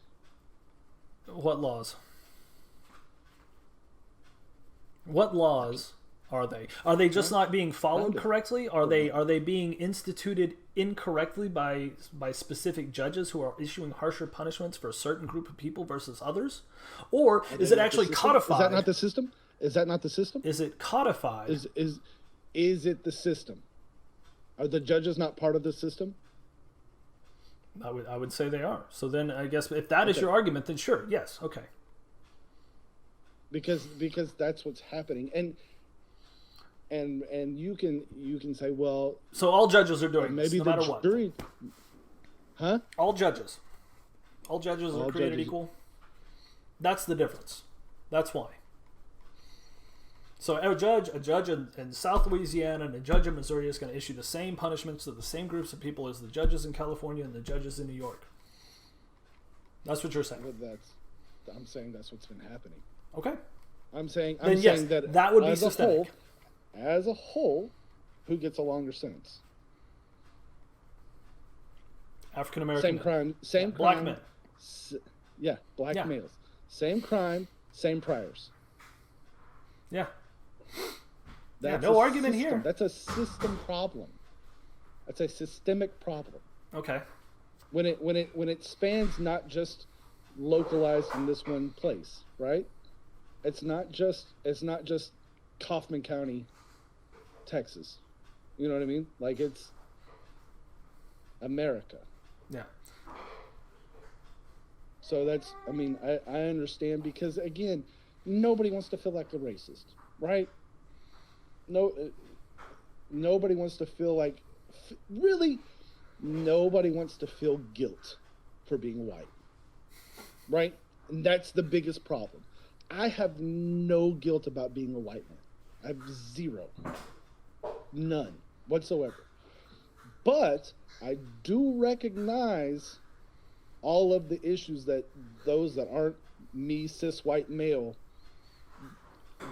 What laws? What laws are they? Are they just not being followed correctly? Are they being instituted incorrectly by specific judges who are issuing harsher punishments for a certain group of people versus others? Or is it actually codified? Is that not the system? Is that not the system? Is it codified? Is it the system? Are the judges not part of the system? I would say they are. So then I guess if that is your argument, then sure, yes, okay. Because that's what's happening, and you can say, well, so all judges are doing maybe this, no matter what. Huh? All judges are created equal. That's the difference. That's why. So a judge in South Louisiana and a judge in Missouri is going to issue the same punishments to the same groups of people as the judges in California and the judges in New York. That's what you're saying. But I'm saying that's what's been happening. Okay. I'm saying that would be systemic. As a whole, who gets a longer sentence? African American. Same crime. Same crime. Black men. Black males. Same crime. Same priors. Yeah. That's no argument here. That's a system problem. That's a systemic problem. Okay. When it spans not just localized in this one place, right? It's not just Kaufman County, Texas. You know what I mean? Like, it's America. Yeah. So that's, I understand, because again, nobody wants to feel like a racist, right? Nobody wants to feel like, really, nobody wants to feel guilt for being white, right? And that's the biggest problem. I have no guilt about being a white man. I have zero. None whatsoever. But I do recognize all of the issues that those that aren't me, cis white male,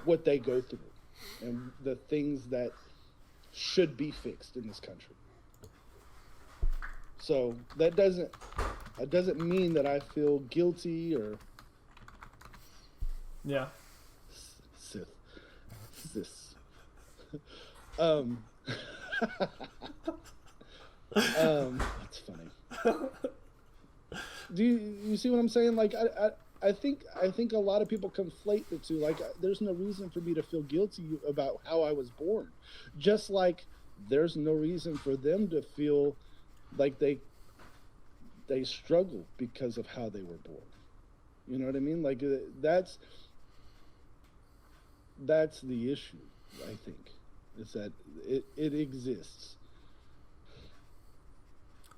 what they go through and the things that should be fixed in this country. So that doesn't mean that I feel guilty or cis. That's funny. Do you see what I'm saying? Like, I think a lot of people conflate the two. Like, there's no reason for me to feel guilty about how I was born, just like there's no reason for them to feel like they struggle because of how they were born. You know what I mean? Like, that's the issue. I think is that it exists.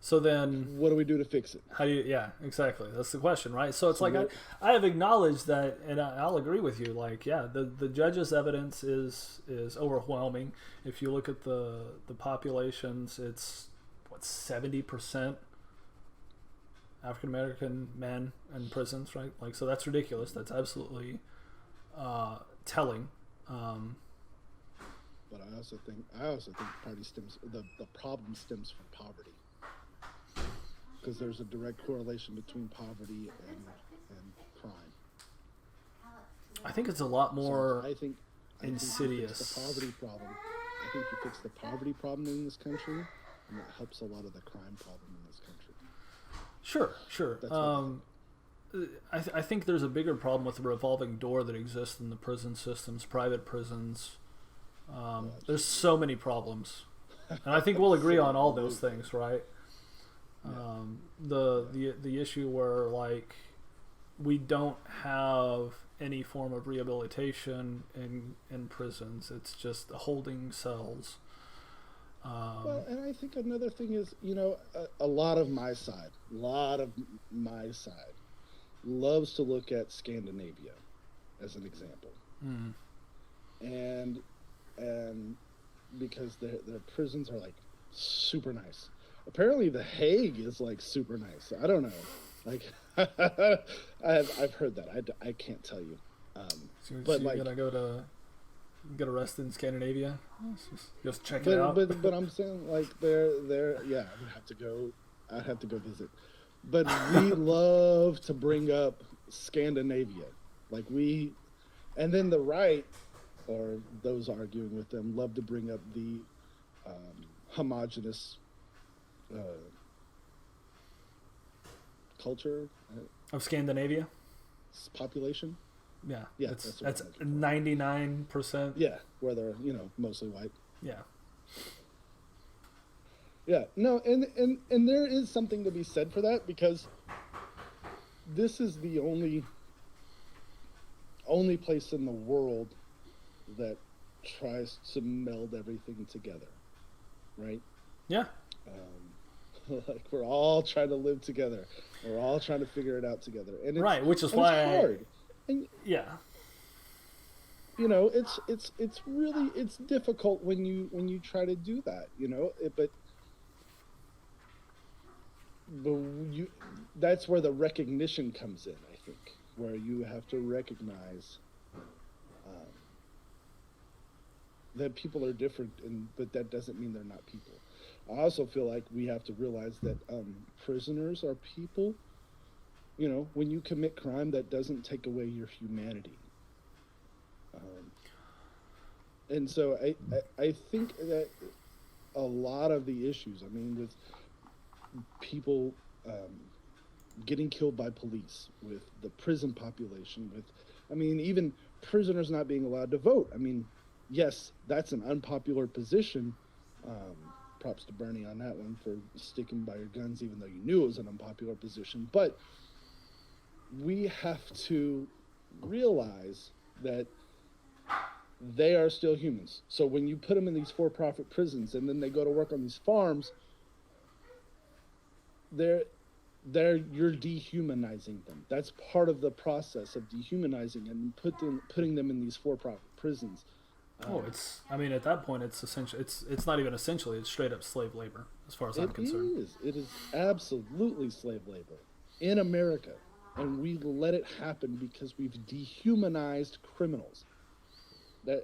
So then, what do we do to fix it? How do you? Yeah, exactly. That's the question, right? So it's I have acknowledged that, and I'll agree with you. Like, the judge's evidence is overwhelming. If you look at the populations, it's 70% African American men in prisons, right? Like, so that's ridiculous. That's absolutely telling. But I also think the problem stems from poverty. Because there's a direct correlation between poverty and crime. I think it's a lot more insidious. insidious. The poverty problem. I think you fix the poverty problem in this country, and that helps a lot of the crime problem in this country. Sure. I think there's a bigger problem with the revolving door that exists in the prison systems, private prisons. There's so many problems, and I think we'll agree on all those things, right? The issue where, like, we don't have any form of rehabilitation in prisons. It's just holding cells. Well, and I think another thing is, a lot of my side loves to look at Scandinavia as an example. And because their prisons are, like, super nice. Apparently The Hague is, like, super nice. I don't know. Like, I've heard that. I can't tell you. But you're gonna get arrested in Scandinavia? Just check it out. But I'm saying, like, they're I'd have to go visit. But we love to bring up Scandinavia. Like, and then the right, or those arguing with them, love to bring up the homogenous culture of Scandinavia, population. Yeah, that's 99%. Yeah, where they're mostly white. Yeah. No, and there is something to be said for that, because this is the only place in the world that tries to meld everything together, right? Yeah. Like, we're all trying to live together. We're all trying to figure it out together, and which is why it's hard. And yeah, it's really difficult when you try to do that, but that's where the recognition comes in, I think, where you have to recognize that people are different, but that doesn't mean they're not people. I also feel like we have to realize that prisoners are people. When you commit crime, that doesn't take away your humanity. And so I think that a lot of the issues, with people getting killed by police, with the prison population, even prisoners not being allowed to vote. Yes, that's an unpopular position. Props to Bernie on that one for sticking by your guns, even though you knew it was an unpopular position. But we have to realize that they are still humans. So when you put them in these for-profit prisons and then they go to work on these farms, you're dehumanizing them. That's part of the process of dehumanizing and putting them in these for-profit prisons. At that point, it's essentially, it's not even essentially, it's straight up slave labor, as far as I'm concerned. It is absolutely slave labor in America, and we let it happen because we've dehumanized criminals. I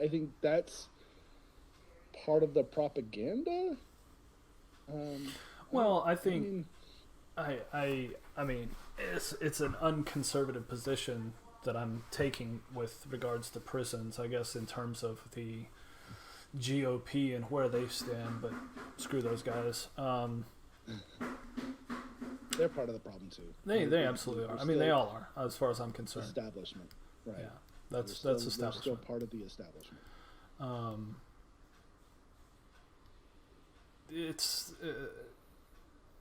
think that's part of the propaganda. It's an unconservative position that I'm taking with regards to prisons, I guess, in terms of the GOP and where they stand, but screw those guys. They're part of the problem too. They absolutely are. They all are, as far as I'm concerned. Establishment, right? Yeah, that's establishment. They're still part of the establishment.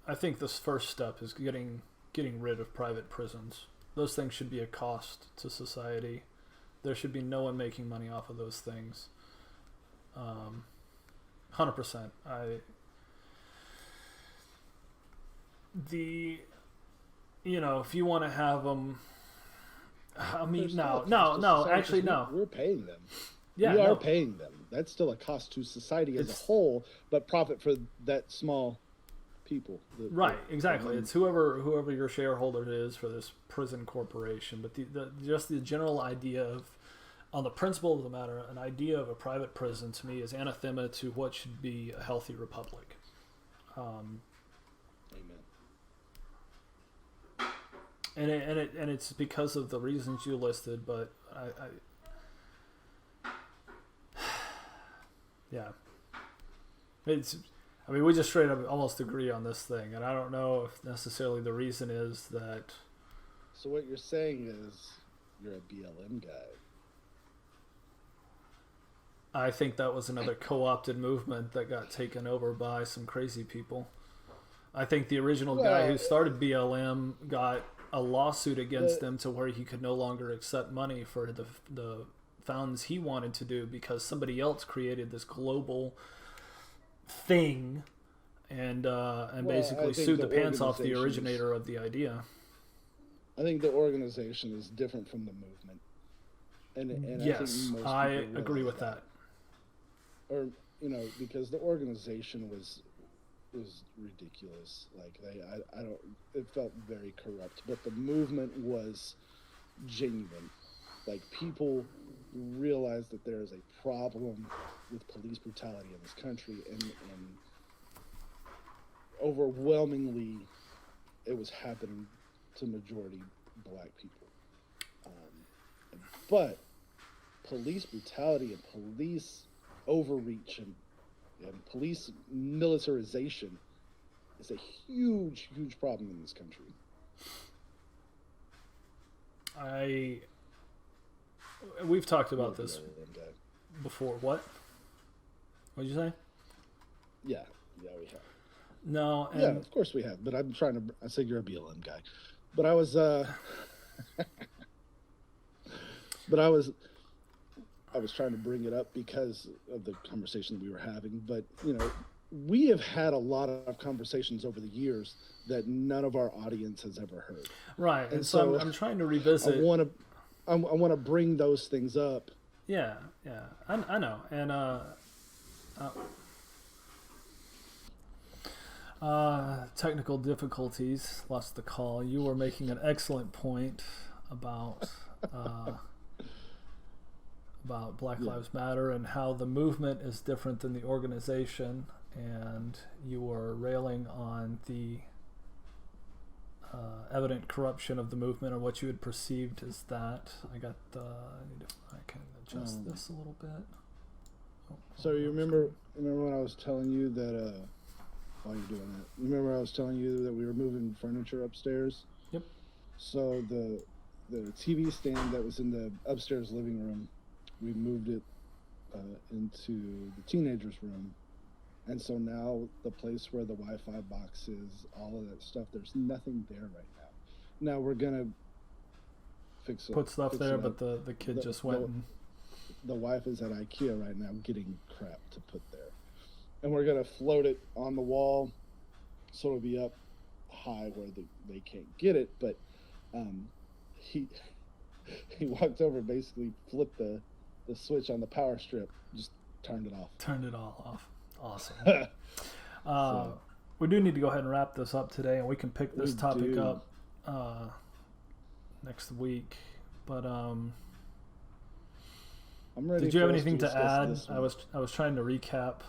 I think this first step is getting rid of private prisons. Those things should be a cost to society. There should be no one making money off of those things. 100%. If you want to have them, no. We're paying them. Yeah, we are paying them. That's still a cost to society as a whole, but profit for that small people. Right, exactly. It's whoever your shareholder is for this prison corporation. But just the general idea of, on the principle of the matter, an idea of a private prison to me is anathema to what should be a healthy republic. Amen. And it's because of the reasons you listed, but yeah, we just straight up almost agree on this thing, and I don't know if necessarily the reason is that. So what you're saying is you're a BLM guy. I think that was another co-opted movement that got taken over by some crazy people. I think the original guy who started BLM got a lawsuit against them to where he could no longer accept money for the fountains he wanted to do because somebody else created this global thing and basically sued the pants off the originator of the idea. I think the organization is different from the movement. And yes, I agree with that. Or, because the organization was ridiculous. Like it felt very corrupt, but the movement was genuine. Like, people realized that there is a problem with police brutality in this country, and overwhelmingly it was happening to majority black people. But police brutality and police overreach and police militarization is a huge, huge problem in this country. We've talked about this before. What did you say? Yeah, we have. No, yeah, of course we have. But I said you're a BLM guy, but I was trying to bring it up because of the conversation that we were having. But we have had a lot of conversations over the years that none of our audience has ever heard. Right, and so I'm trying to revisit. I want to bring those things up. Yeah, I know, and technical difficulties, lost the call. You were making an excellent point about Black Lives Matter and how the movement is different than the organization, and you were railing on the evident corruption of the movement, or what you had perceived as that. I can adjust this a little bit. So you remember when I was telling you that while you're doing that, remember I was telling you that we were moving furniture upstairs? Yep. So the TV stand that was in the upstairs living room, we moved it into the teenager's room. And so now the place where the Wi-Fi box is, all of that stuff, there's nothing there right now. Now we're going to put stuff there, but the kid just went and... The wife is at IKEA right now getting crap to put there. And we're going to float it on the wall so it'll be up high where they can't get it. But he walked over, basically flipped the switch on the power strip, just turned it off. Turned it all off. Awesome. We do need to go ahead and wrap this up today, and we can pick this topic up next week. But I'm ready. Did you have anything to add? I was trying to recap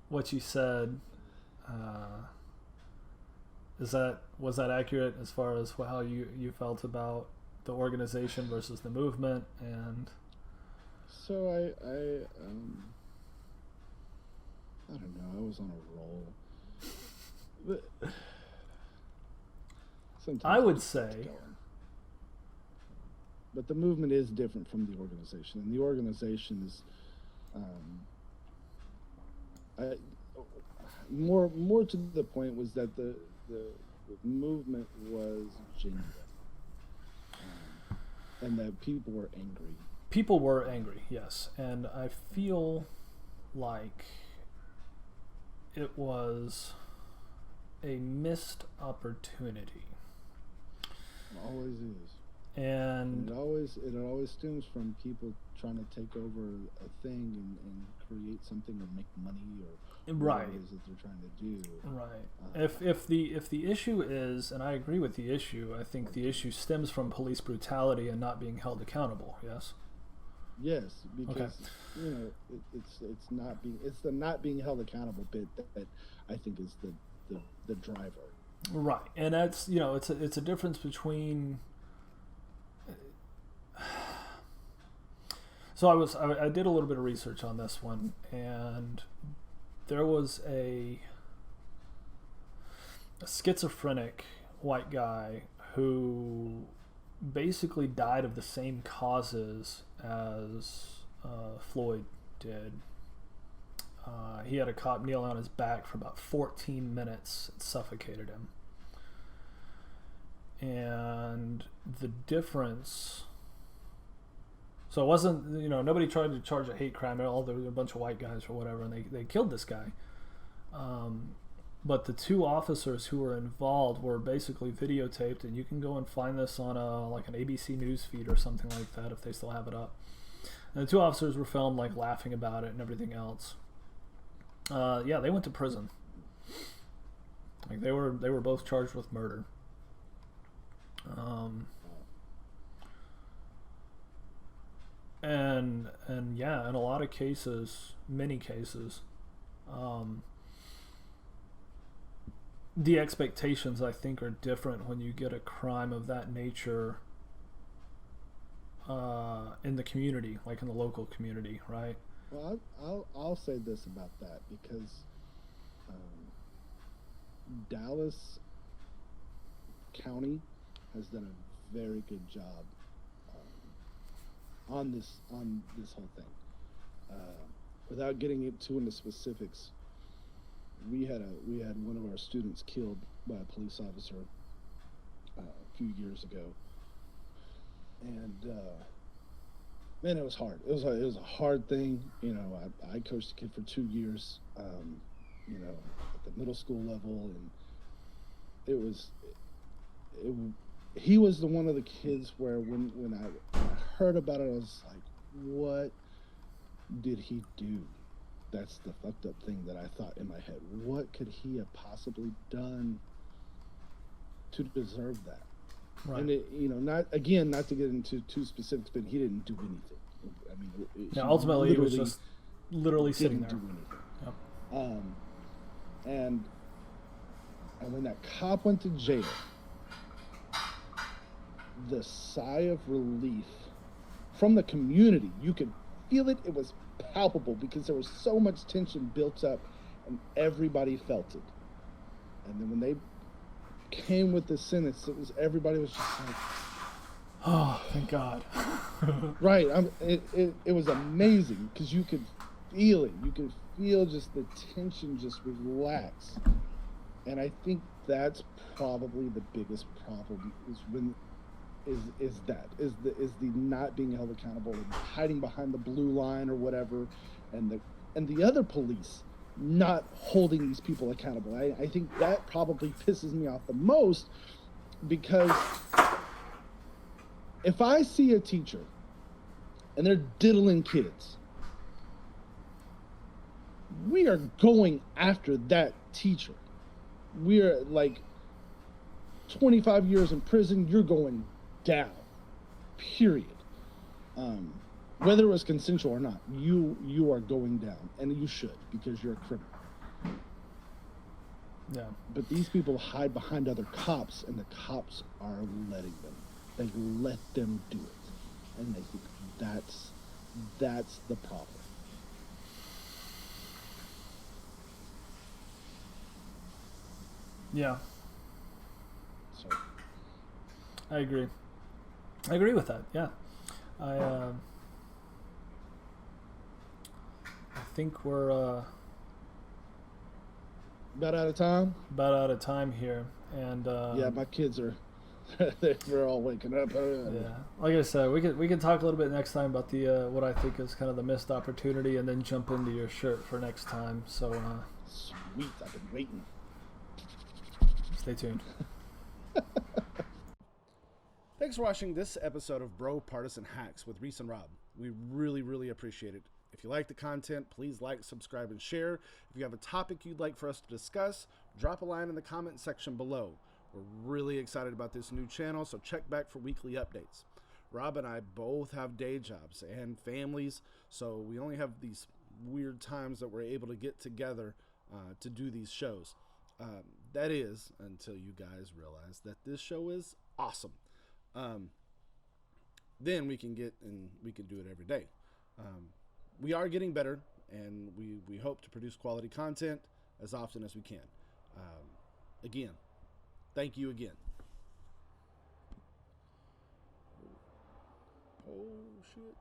what you said. Was that accurate as far as how you felt about the organization versus the movement? And so I don't know. I was on a roll. But I would say, but the movement is different from the organization, and the organization is more to the point was that the movement was genuine, and that people were angry. People were angry, yes, and I feel like it was a missed opportunity. It always is. And it always stems from people trying to take over a thing and create something or make money or right. What it is that they're trying to do. Right. If the issue is, and I agree with the issue, I think the issue stems from police brutality and not being held accountable. Yes. Yes, because it's the not being held accountable bit that I think is the driver. Right, and that's it's a difference between. So I did a little bit of research on this one, and there was a schizophrenic white guy who basically died of the same causes as Floyd did. He had a cop kneel on his back for about 14 minutes. It suffocated him. And the difference... So it wasn't, nobody tried to charge a hate crime at all. There were a bunch of white guys or whatever, and they killed this guy. But the two officers who were involved were basically videotaped, and you can go and find this on an ABC News feed or something like that if they still have it up. And the two officers were filmed laughing about it and everything else. They went to prison. They were both charged with murder. And in a lot of cases, many cases, the expectations, I think, are different when you get a crime of that nature in the community, in the local community, right? Well, I'll say this about that, because Dallas County has done a very good job on this whole thing. Without getting too into specifics, we had one of our students killed by a police officer a few years ago, and Man, it was hard. It was a hard thing. You know, I coached a kid for 2 years. You know, at the middle school level, and it was it. He was the one of the kids where when I heard about it, I was like, what did he do? That's the fucked up thing that I thought in my head. What could he have possibly done to deserve that? Right. And not to get into too specifics, but he didn't do anything. I mean, ultimately, he was just literally sitting there. Didn't do anything. Yep. And when that cop went to jail, the sigh of relief from the community, you could feel it. It was palpable because there was so much tension built up, and everybody felt it. And then when they came with the sentence, everybody was just like, oh, thank God. Right. It was amazing because you could feel it. You could feel just the tension just relax. And I think that's probably the biggest problem is the not being held accountable and hiding behind the blue line or whatever, and the other police not holding these people accountable. I think that probably pisses me off the most, because if I see a teacher and they're diddling kids, we are going after that teacher. We are like 25 years in prison, you're going down, period. Whether it was consensual or not, you are going down, and you should, because you're a criminal. Yeah. But these people hide behind other cops, and the cops are letting them. They let them do it, and they think that's the problem. Yeah. So I agree with that. Yeah. I think we're about out of time. About out of time here, and yeah, my kids are they're all waking up. Yeah, like I said, we can talk a little bit next time about the what I think is kind of the missed opportunity, and then jump into your shirt for next time. So sweet, I've been waiting. Stay tuned. Thanks for watching this episode of BroPartisan Hacks with Rhys and Rob. We really, really appreciate it. If you like the content, please like, subscribe, and share. If you have a topic you'd like for us to discuss, drop a line in the comment section below. We're really excited about this new channel, so check back for weekly updates. Rob and I both have day jobs and families, so we only have these weird times that we're able to get together to do these shows. That is, until you guys realize that this show is awesome. Then we can do it every day. We are getting better, and we hope to produce quality content as often as we can. Again, thank you again. Oh, shit.